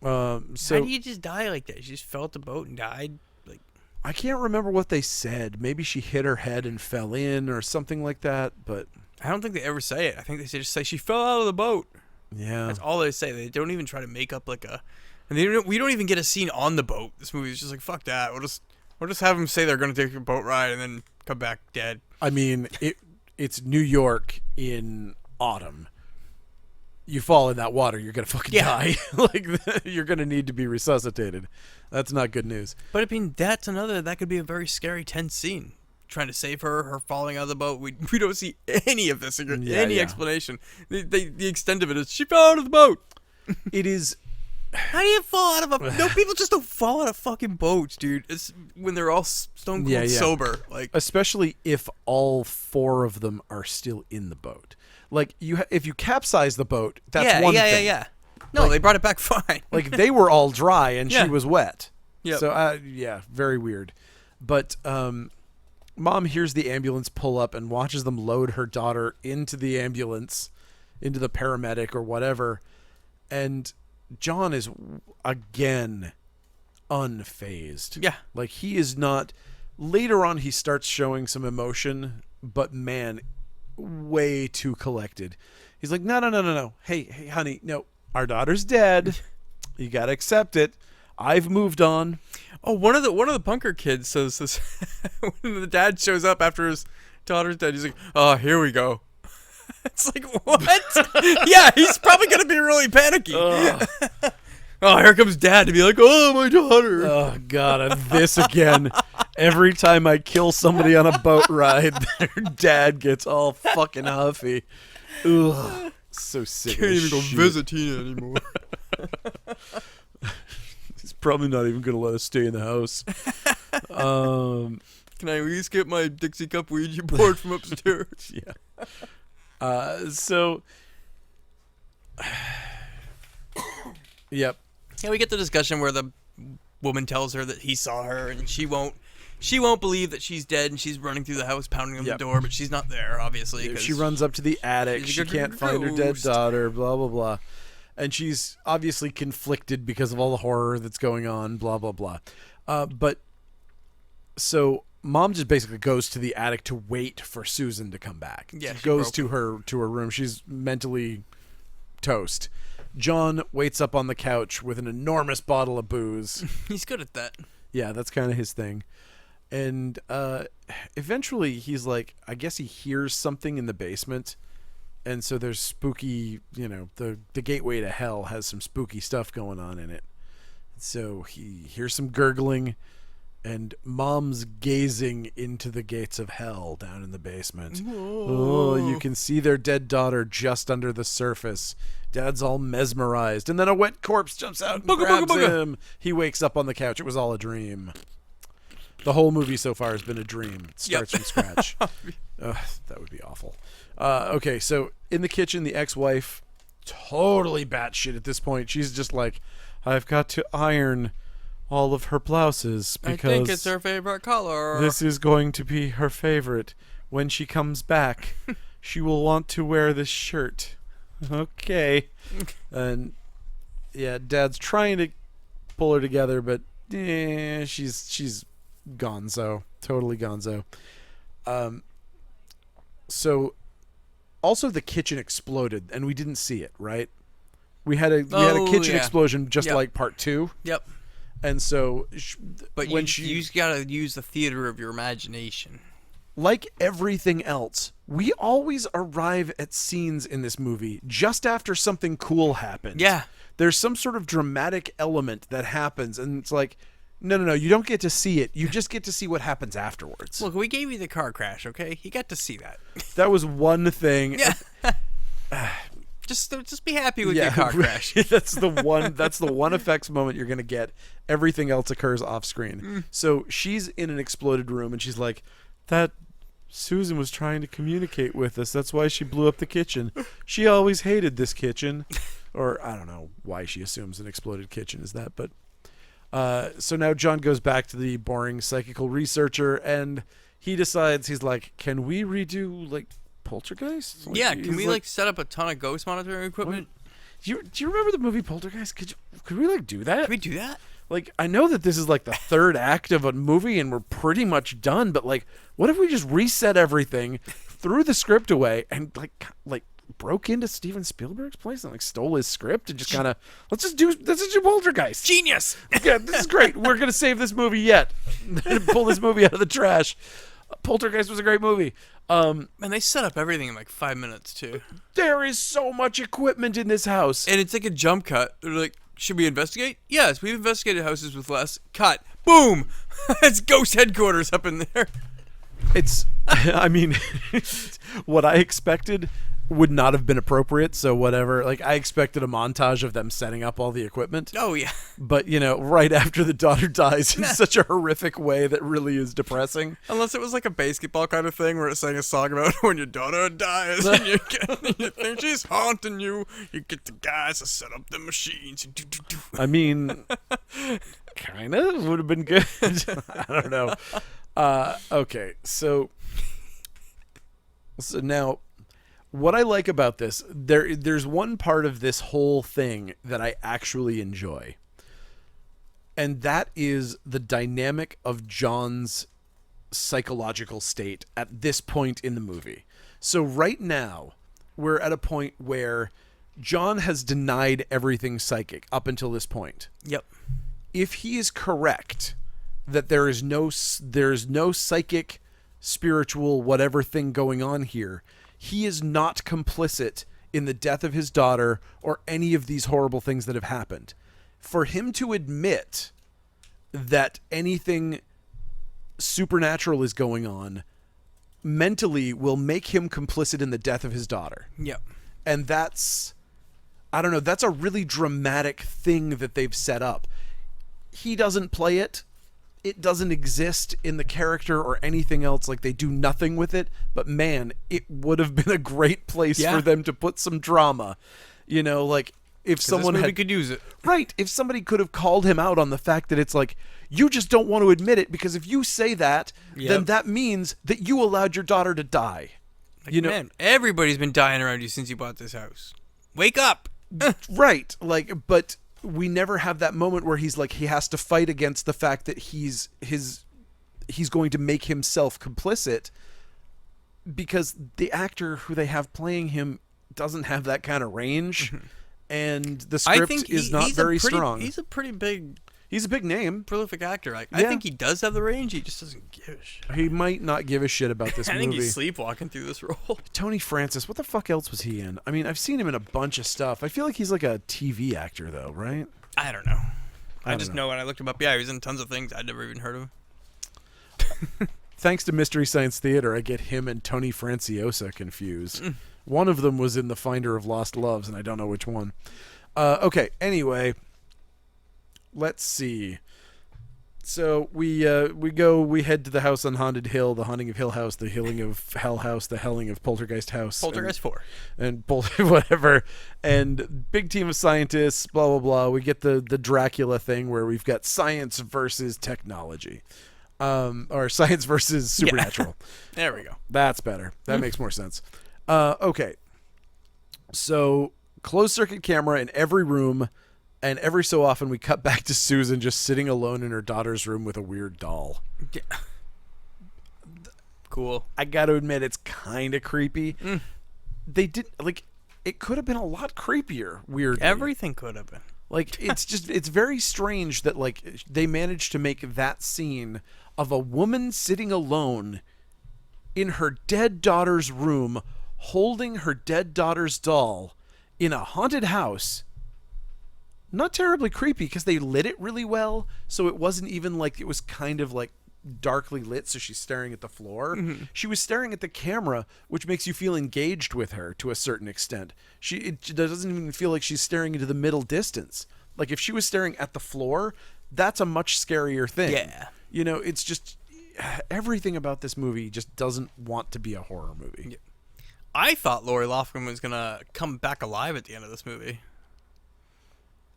How do you just die like that? She just fell at the boat and died? Like, I can't remember what they said. Maybe she hit her head and fell in or something like that, but... I don't think they ever say it. I think they just say she fell out of the boat. Yeah. That's all they say. They don't even try to make up like a... And we don't even get a scene on the boat. This movie is just like, fuck that. We'll just have them say they're going to take a boat ride and then come back dead. I mean, it's New York in autumn. You fall in that water, you're going to fucking die. Like, you're going to need to be resuscitated. That's not good news. But, I mean, that could be a very scary, tense scene. Trying to save her falling out of the boat. We don't see any of this, any explanation. The extent of it is, she fell out of the boat. It is... How do you fall out of a... No, people just don't fall out of fucking boats, dude. It's when they're all stone cold sober. Like, especially if all four of them are still in the boat. Like, if you capsize the boat, that's one thing. Yeah. No, like, they brought it back fine. Like, they were all dry and she was wet. Yep. So, very weird. But Mom hears the ambulance pull up and watches them load her daughter into the ambulance, into the paramedic or whatever. And John is, again, unfazed. Yeah. Like, he is not... Later on, he starts showing some emotion, but, man... way too collected. He's like, no. Hey, honey, no. Our daughter's dead. You gotta accept it. I've moved on. Oh, one of the punker kids says this when the dad shows up after his daughter's dead. He's like, oh, here we go. It's like, what? Yeah, he's probably gonna be really panicky. Oh, here comes Dad to be like, oh, my daughter. Oh, God, this again. Every time I kill somebody on a boat ride, their dad gets all fucking huffy. Ugh, so sick. Can't even go visit Tina anymore. He's probably not even going to let us stay in the house. Can I at least get my Dixie Cup Ouija board from upstairs? Yeah. So... Yep. Yeah, we get the discussion where the woman tells her that he saw her, and she won't believe that she's dead, and she's running through the house, pounding on the door, but she's not there, obviously. She runs up to the attic. She can't find her dead daughter, blah, blah, blah. And she's obviously conflicted because of all the horror that's going on, blah, blah, blah. But so Mom just basically goes to the attic to wait for Susan to come back. Yeah, she goes to her room. She's mentally toast. John waits up on the couch with an enormous bottle of booze. He's good at that. Yeah, that's kind of his thing. And eventually he's like, I guess he hears something in the basement. And so there's spooky, the gateway to hell has some spooky stuff going on in it. So he hears some gurgling, and Mom's gazing into the gates of hell down in the basement. Oh, you can see their dead daughter just under the surface. Dad's all mesmerized, and then a wet corpse jumps out and grabs him. He wakes up on the couch. It was all a dream. The whole movie so far has been a dream. It starts from scratch. That would be awful. Okay, so in the kitchen, the ex-wife, totally batshit at this point. She's just like, I've got to iron all of her blouses because I think it's her favorite color. This is going to be her favorite. When she comes back, she will want to wear this shirt. Okay. And yeah, Dad's trying to pull her together, but she's gonzo. Totally gonzo. So Also, the kitchen exploded, and we didn't see it, right? We had a kitchen explosion just like part 2. Yep. And so, but you just gotta use the theater of your imagination. Like everything else, we always arrive at scenes in this movie just after something cool happens. Yeah. There's some sort of dramatic element that happens, and it's like, no, you don't get to see it. You just get to see what happens afterwards. Look, we gave you the car crash, okay? You got to see that. That was one thing. Yeah. Just be happy with your car crash. That's the one effects moment you're going to get. Everything else occurs off screen. So she's in an exploded room, and she's like, that Susan was trying to communicate with us. That's why she blew up the kitchen. She always hated this kitchen. Or I don't know why she assumes an exploded kitchen is that. But so now John goes back to the boring psychical researcher, and he decides, he's like, can we redo, like, Poltergeist? Like, yeah, can we, like, set up a ton of ghost monitoring equipment? Do you remember the movie Poltergeist? Could we, like, do that? Can we do that? Like, I know that this is, like, the third act of a movie, and we're pretty much done, but, like, what if we just reset everything, threw the script away, and, like broke into Steven Spielberg's place and, like, stole his script and just kind of, let's just do Poltergeist. Genius! Yeah, this is great. We're going to save this movie yet. Pull this movie out of the trash. Poltergeist was a great movie. And they set up everything in like 5 minutes too. There is so much equipment in this house. And it's like a jump cut. They're like, should we investigate? Yes, we've investigated houses with less. Cut. Boom! It's ghost headquarters up in there. It's, I mean, what I expected would not have been appropriate, so whatever. Like, I expected a montage of them setting up all the equipment. Oh, yeah. But, you know, right after the daughter dies in such a horrific way that really is depressing. Unless it was like a basketball kind of thing where it sang a song about when your daughter dies and you think she's haunting you. You get the guys to set up the machines. I mean, kind of would have been good. I don't know. Okay, so now, what I like about this, there's one part of this whole thing that I actually enjoy. And that is the dynamic of John's psychological state at this point in the movie. So right now, we're at a point where John has denied everything psychic up until this point. Yep. If he is correct that there's no psychic, spiritual, whatever thing going on here, he is not complicit in the death of his daughter or any of these horrible things that have happened. For him to admit that anything supernatural is going on mentally will make him complicit in the death of his daughter. Yep. And that's, I don't know, that's a really dramatic thing that they've set up. He doesn't play it. It doesn't exist in the character or anything else. Like, they do nothing with it. But man, it would have been a great place for them to put some drama. You know, like, if someone could use it. Right. If somebody could have called him out on the fact that it's like, you just don't want to admit it, because if you say that, then that means that you allowed your daughter to die. Like, you know, man, everybody's been dying around you since you bought this house. Wake up. Right. Like, but we never have that moment where he's like, he has to fight against the fact that he's going to make himself complicit, because the actor who they have playing him doesn't have that kind of range, and the script is not very strong. He's a pretty big... He's a big name. Prolific actor. I think he does have the range. He just doesn't give a shit. He might not give a shit about this movie. I think he's sleepwalking through this role. Tony Francis. What the fuck else was he in? I mean, I've seen him in a bunch of stuff. I feel like he's like a TV actor, though, right? I don't know. I just know when I looked him up. Yeah, he was in tons of things. I'd never even heard of him. Thanks to Mystery Science Theater, I get him and Tony Franciosa confused. One of them was in The Finder of Lost Loves, and I don't know which one. Okay, anyway, let's see. So we head to the house on Haunted Hill, the Haunting of Hill House, the Hilling of Hell House, the Helling of Poltergeist House. Poltergeist 4. And whatever. And big team of scientists, blah, blah, blah. We get the Dracula thing where we've got science versus technology. Or science versus supernatural. There we go. That's better. That makes more sense. Okay. So closed circuit camera in every room. And every so often we cut back to Susan just sitting alone in her daughter's room with a weird doll. Yeah. Cool. I got to admit, it's kind of creepy. they did, like, it could have been a lot creepier, weirdly. Everything could have been. Like, it's very strange that, like, they managed to make that scene of a woman sitting alone in her dead daughter's room, holding her dead daughter's doll in a haunted house. Not terribly creepy because they lit it really well, so it wasn't even like it was kind of like darkly lit, so she's staring at the floor. Mm-hmm. She was staring at the camera, which makes you feel engaged with her to a certain extent. It doesn't even feel like she's staring into the middle distance. Like if she was staring at the floor, that's a much scarier thing. Yeah. You know, it's just everything about this movie just doesn't want to be a horror movie. Yeah. I thought Lori Loughlin was gonna come back alive at the end of this movie.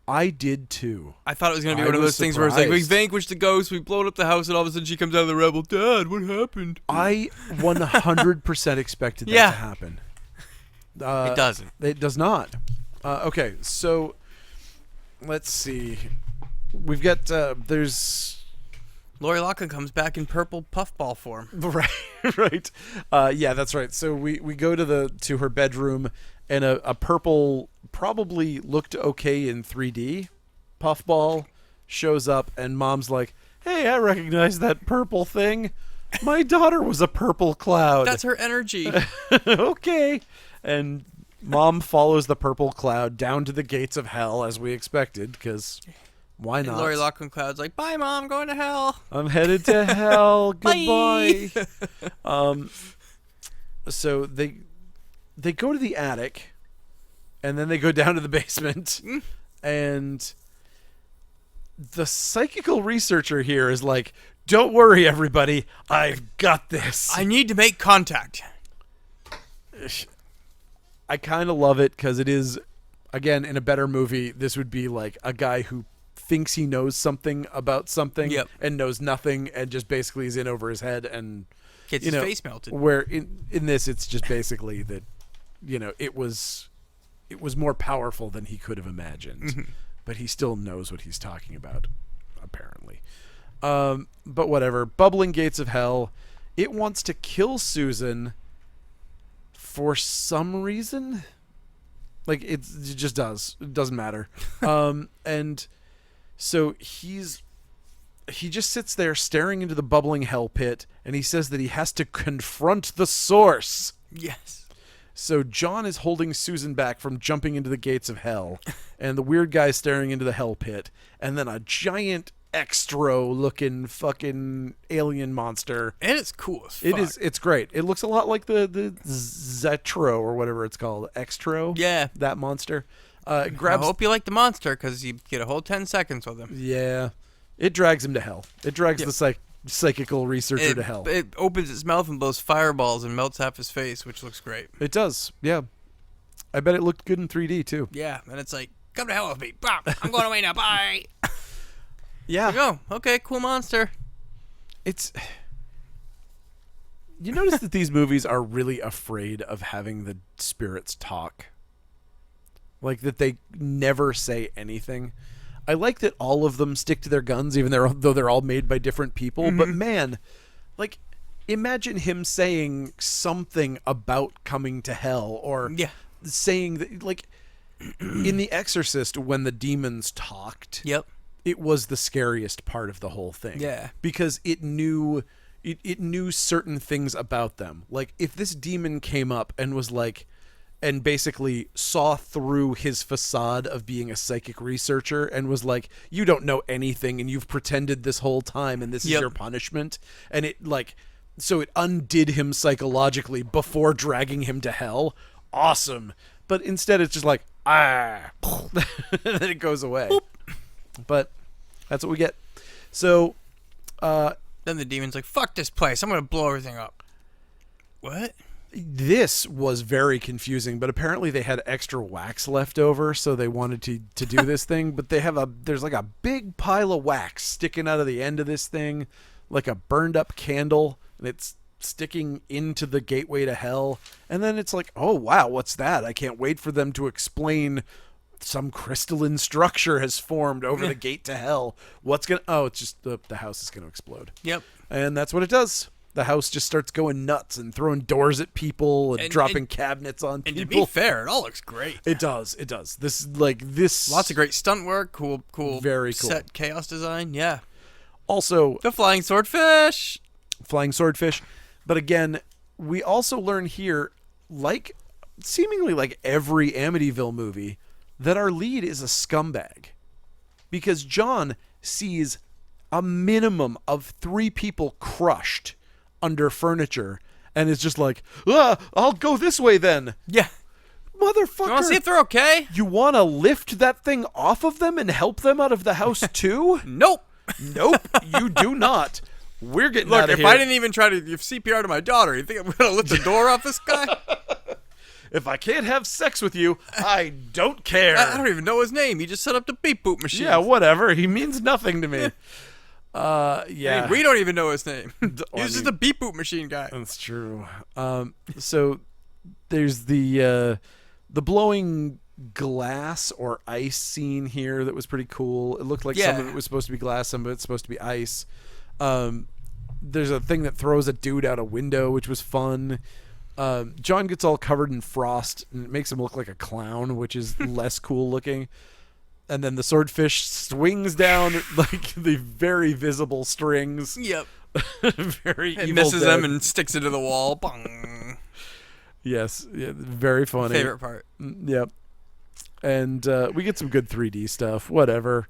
I did too. I thought it was going to be one of those things where it's like, we vanquished the ghost, we blown up the house, and all of a sudden she comes out of the rubble. Dad, what happened? I 100% expected that to happen. It doesn't. It does not. Okay, so let's see. We've got, there's... Lori Loughlin comes back in purple puffball form. Right. Yeah, that's right. So we go to her bedroom, and a purple, probably looked okay in 3D, puffball shows up, and Mom's like, hey, I recognize that purple thing. My daughter was a purple cloud. That's her energy. Okay. And Mom follows the purple cloud down to the gates of hell, as we expected, because why not? And Lori Loughlin Cloud's like, bye, Mom, going to hell. I'm headed to hell. Goodbye. So they go to the attic, and then they go down to the basement, and the psychical researcher here is like, don't worry, everybody, I've got this. I need to make contact. I kind of love it because it is, again, in a better movie, this would be like a guy who thinks he knows something about something and knows nothing and just basically is in over his head and gets his face melted. Where in this, it's just basically that, it was more powerful than he could have imagined, mm-hmm. but he still knows what he's talking about, apparently. But whatever. Bubbling gates of hell. It wants to kill Susan for some reason. Like it just does. It doesn't matter. And so he just sits there staring into the bubbling hell pit, and he says that he has to confront the source. Yes. So John is holding Susan back from jumping into the gates of hell, and the weird guy staring into the hell pit, and then a giant extra-looking fucking alien monster. And it's cool as fuck. It's great. It looks a lot like the Zetro or whatever it's called. Extro? Yeah. That monster. I hope you like the monster, because you get a whole 10 seconds with him. Yeah. It drags him to hell. It drags the psychical researcher to hell. It opens its mouth and blows fireballs and melts half his face, which looks great. It does, yeah. I bet it looked good in 3D, too. Yeah, and it's like, come to hell with me. Bam, I'm going away now. Bye. Yeah. Like, oh, okay, cool monster. It's... You notice that these movies are really afraid of having the spirits talk? Like, that they never say anything. I like that all of them stick to their guns, even though they're all made by different people. Mm-hmm. But man, like, imagine him saying something about coming to hell, or saying that, like, in The Exorcist, when the demons talked, it was the scariest part of the whole thing. Yeah, because it knew certain things about them. Like, if this demon came up and was like, and basically saw through his facade of being a psychic researcher and was like, you don't know anything and you've pretended this whole time and this is your punishment. And it so it undid him psychologically before dragging him to hell. Awesome. But instead it's just like, and then it goes away. Boop. But that's what we get. So, then the demon's like, fuck this place. I'm going to blow everything up. What? This was very confusing, but apparently they had extra wax left over, so they wanted to do this thing. But there's like a big pile of wax sticking out of the end of this thing, like a burned up candle, and it's sticking into the gateway to hell. And then it's like, oh wow, what's that? I can't wait for them to explain. Some crystalline structure has formed over the gate to hell. It's just the house is gonna explode. Yep. And that's what it does. the house just starts going nuts and throwing doors at people and dropping cabinets on people. And to be fair, it all looks great. It does. This lots of great stunt work, cool, very cool set chaos design. Yeah. Also, the flying swordfish. But again, we also learn here, like seemingly like every Amityville movie, that our lead is a scumbag. Because John sees a minimum of 3 people crushed under furniture and is just like, I'll go this way then. Yeah. Motherfucker. You want to see if they're okay? You want to lift that thing off of them and help them out of the house too? Nope, you do not. We're getting out of here. Look, if I didn't even try to give CPR to my daughter, you think I'm going to lift the door off this guy? If I can't have sex with you, I don't care. I don't even know his name. He just set up the beep boop machine. Yeah, whatever. He means nothing to me. Yeah. Hey, we don't even know his name. He's just a beep boop machine guy. That's true. So there's the blowing glass or ice scene here that was pretty cool. It looked like some of it was supposed to be glass, some of it's supposed to be ice. There's a thing that throws a dude out a window, which was fun. John gets all covered in frost, and it makes him look like a clown, which is less cool looking. And then the swordfish swings down like the very visible strings. Yep. Very it evil misses dead. them and sticks it to the wall. Bong. Yes. Yeah, very funny. Favorite part. Yep. And we get some good 3D stuff. Whatever.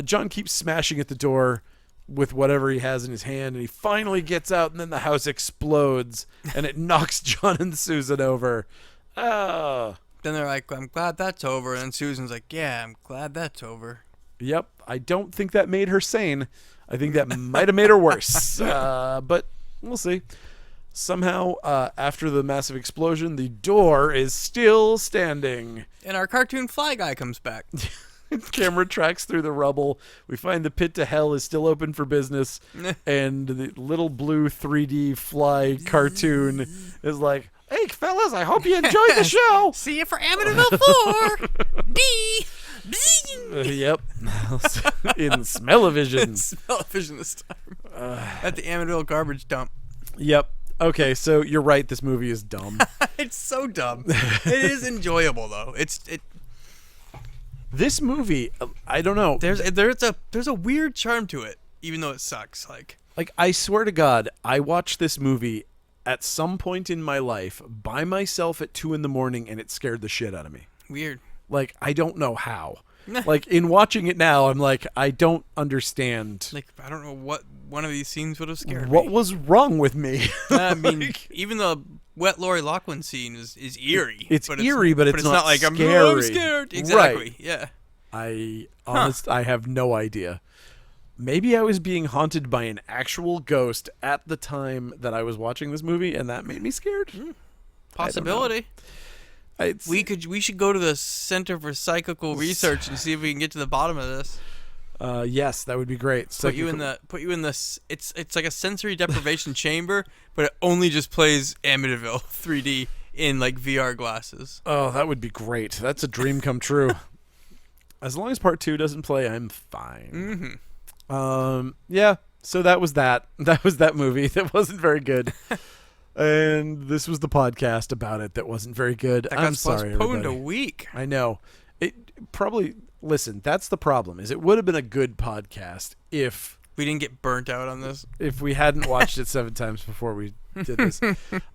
John keeps smashing at the door with whatever he has in his hand, and he finally gets out, and then the house explodes, and it knocks John and Susan over. Oh. Then they're like, I'm glad that's over. And Susan's like, yeah, I'm glad that's over. Yep. I don't think that made her sane. I think that might have made her worse. But we'll see. Somehow, after the massive explosion, the door is still standing. And our cartoon fly guy comes back. Camera tracks through the rubble. We find the pit to hell is still open for business. And the little blue 3D fly cartoon is like, hey, fellas, I hope you enjoyed the show. See you for Amityville 4. D. Yep. In smell-o-vision. Smell-o-vision this time. At the Amityville garbage dump. Yep. Okay, so you're right. This movie is dumb. It's so dumb. It is enjoyable, though. This movie, I don't know. There's a weird charm to it, even though it sucks. Like I swear to God, I watched this movie at some point in my life by myself at 2 a.m, and it scared the shit out of me. Weird. Like, I don't know how. Like, in watching it now, I'm like, I don't understand. Like, I don't know what one of these scenes would have scared me. What was wrong with me? I mean, even the wet Lori Loughlin scene is eerie. It's eerie, but it's not like scary. I'm scared. Exactly. Right. Yeah. I have no idea. Maybe I was being haunted by an actual ghost at the time that I was watching this movie, and that made me scared. Possibility. We should go to the Center for Psychical Research and see if we can get to the bottom of this. Yes, that would be great. Put you in the. It's like a sensory deprivation chamber, but it only just plays Amityville 3D in like VR glasses. Oh, that would be great. That's a dream come true. As long as part 2 doesn't play, I'm fine. Yeah. So that was that. That was that movie. That wasn't very good. And this was the podcast about it that wasn't very good. I'm sorry, postponed everybody. a week. I know. It probably. Listen, that's the problem. Is it would have been a good podcast if we didn't get burnt out on this. If we hadn't watched it 7 times before we did this.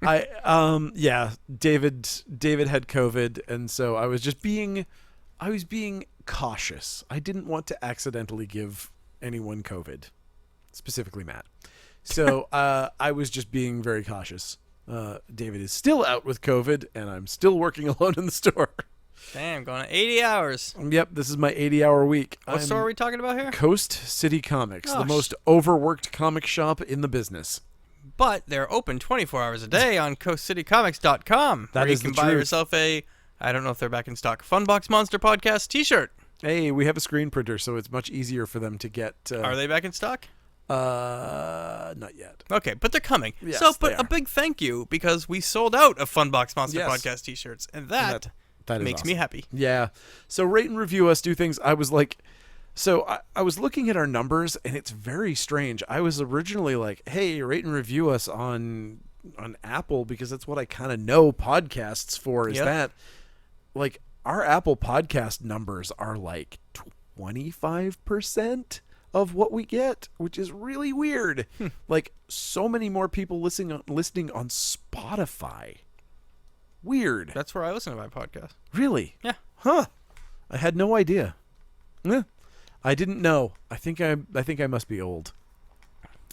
Yeah. David had COVID, and so I was being cautious. I didn't want to accidentally give anyone COVID, specifically Matt. So I was just being very cautious. David is still out with COVID, and I'm still working alone in the store. Damn, going to 80 hours. Yep, this is my 80-hour week. What store are we talking about here? Coast City Comics, the most overworked comic shop in the business. But they're open 24 hours a day on coastcitycomics.com. That is you can buy yourself I don't know if they're back in stock, Funbox Monster Podcast t-shirt. Hey, we have a screen printer, so it's much easier for them to get... Are they back in stock? Not yet. Okay, but they're coming. Yes, so, but a big thank you, because we sold out of Funbox Monster Yes. Podcast t-shirts, and that That makes awesome. me happy. Yeah. So rate and review us, do things. I was like, So I was looking at our numbers, and it's very strange. I was originally like, hey, rate and review us on Apple, because that's what I kind of know podcasts for, is that, like, our Apple podcast numbers are like 25% of what we get, which is really weird. Like, so many more people listening on Spotify. Weird. That's where I listen to my podcast. Really? Yeah. Huh. I had no idea. Yeah. I didn't know. I think I must be old.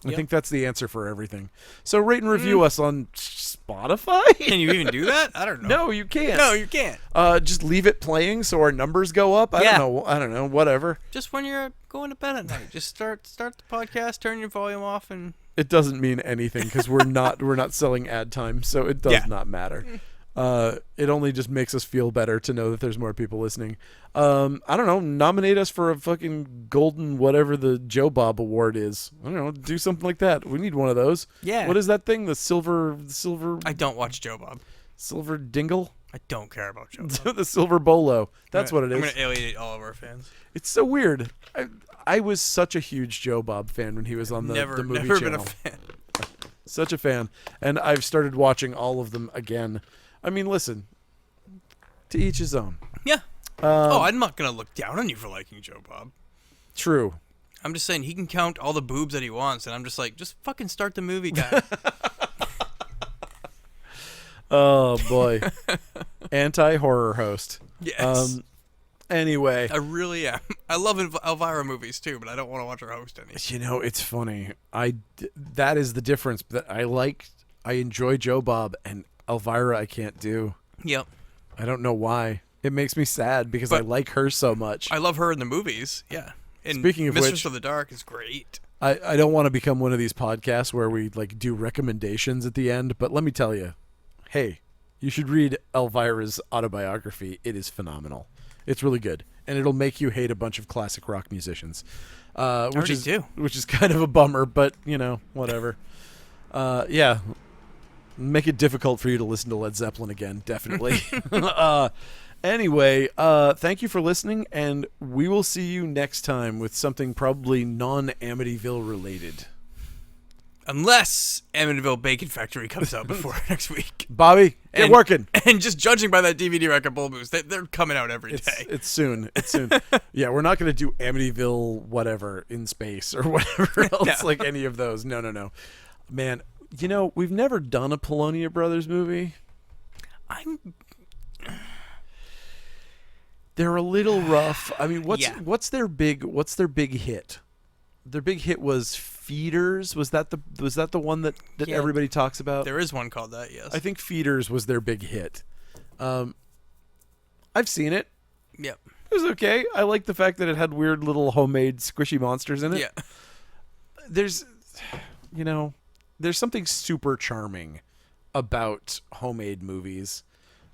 I think that's the answer for everything. So rate and review us on Spotify? Can you even do that? I don't know. No, you can't. No, you can't. Just leave it playing so our numbers go up. I don't know. Whatever. Just when you're going to bed at night, just start the podcast, turn your volume off, and it doesn't mean anything because we're not selling ad time, so it does not matter. It only just makes us feel better to know that there's more people listening. I don't know. Nominate us for a fucking golden whatever the Joe Bob Award is. I don't know. Do something like that. We need one of those. Yeah. What is that thing? The silver. I don't watch Joe Bob. Silver dingle. I don't care about Joe Bob. The silver bolo. That's what it is. I'm gonna alienate all of our fans. It's so weird. I was such a huge Joe Bob fan when he was on the movie never channel. Been a fan. Such a fan, and I've started watching all of them again. I mean, listen, to each his own. Yeah. I'm not going to look down on you for liking Joe Bob. True. I'm just saying he can count all the boobs that he wants, and I'm just like, just fucking start the movie, guy. Oh, boy. Anti-horror host. Yes. Anyway. I really am. I love Elvira movies, too, but I don't want to watch her host any. You know, it's funny. That is the difference. That I enjoy Joe Bob, and Elvira I can't do. Yep. I don't know why. It makes me sad because I like her so much. I love her in the movies. Yeah. And speaking of Mistress which, of the Dark is great. I don't want to become one of these podcasts where we like do recommendations at the end, but let me tell you, hey, you should read Elvira's autobiography. It is phenomenal. It's really good, and it'll make you hate a bunch of classic rock musicians, which is kind of a bummer, but you know, whatever. Yeah. Make it difficult for you to listen to Led Zeppelin again, definitely. Anyway, thank you for listening, and we will see you next time with something probably non-Amityville related. Unless Amityville Bacon Factory comes out before next week. Bobby, get working. And just judging by that DVD record Bull Moose, they're coming out every day. It's soon. It's soon. Yeah, we're not going to do Amityville whatever in space or whatever else, like any of those. No. Man, you know, we've never done a Polonia Brothers movie. They're a little rough. I mean, what's their big hit? Their big hit was Feeders. Was that the one that everybody talks about? There is one called that, yes. I think Feeders was their big hit. I've seen it. Yep. It was okay. I like the fact that it had weird little homemade squishy monsters in it. Yeah. There's something super charming about homemade movies.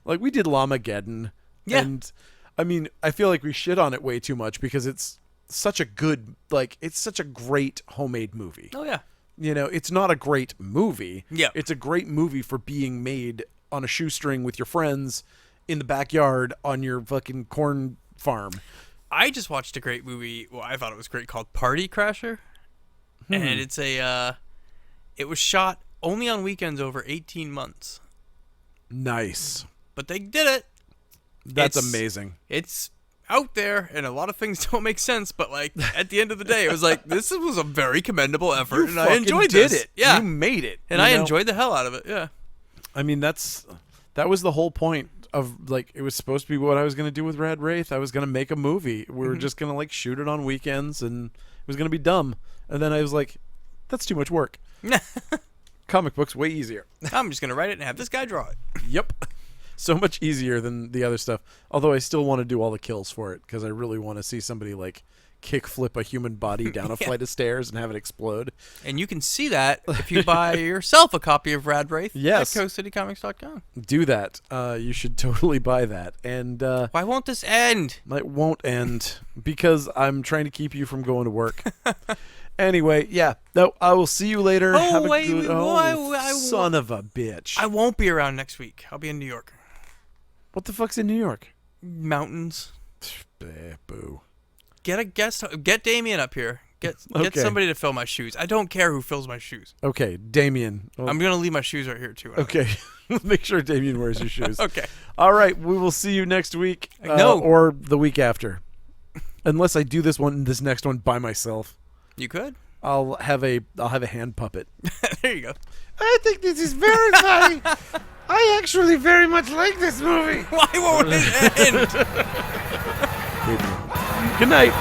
Like, we did Llamageddon. Yeah. And, I mean, I feel like we shit on it way too much because it's such a great homemade movie. Oh, yeah. You know, it's not a great movie. Yeah. It's a great movie for being made on a shoestring with your friends in the backyard on your fucking corn farm. I just watched a great movie. Well, I thought it was great, called Party Crasher. And it's it was shot only on weekends over 18 months. Nice. But they did it. That's amazing. It's out there, and a lot of things don't make sense, but like at the end of the day, it was like, this was a very commendable effort, and I enjoyed this. Did it. Yeah. You made it. And I enjoyed the hell out of it, yeah. I mean, that was the whole point of, like, it was supposed to be what I was going to do with Rad Wraith. I was going to make a movie. We were just going to, like, shoot it on weekends, and it was going to be dumb. And then I was like, that's too much work. Comic books, way easier. I'm just going to write it and have this guy draw it. Yep. So much easier than the other stuff. Although I still want to do all the kills for it, because I really want to see somebody, like, kick flip a human body down a flight of stairs and have it explode. And you can see that if you buy yourself a copy of Rad Wraith at coastcitycomics.com. Do that. You should totally buy that. And why won't this end? It won't end because I'm trying to keep you from going to work. Anyway, yeah. No, I will see you later. Son of a bitch. I won't be around next week. I'll be in New York. What the fuck's in New York? Mountains. Boo. Get Damien up here. Get somebody to fill my shoes. I don't care who fills my shoes. Okay, Damien. I'm going to leave my shoes right here, too. Okay. Make sure Damien wears your shoes. Okay. All right. We will see you next week. Or the week after. Unless I do this next one by myself. You could. I'll have a hand puppet. There you go. I think this is very funny. I actually very much like this movie. Why won't it end? Good night.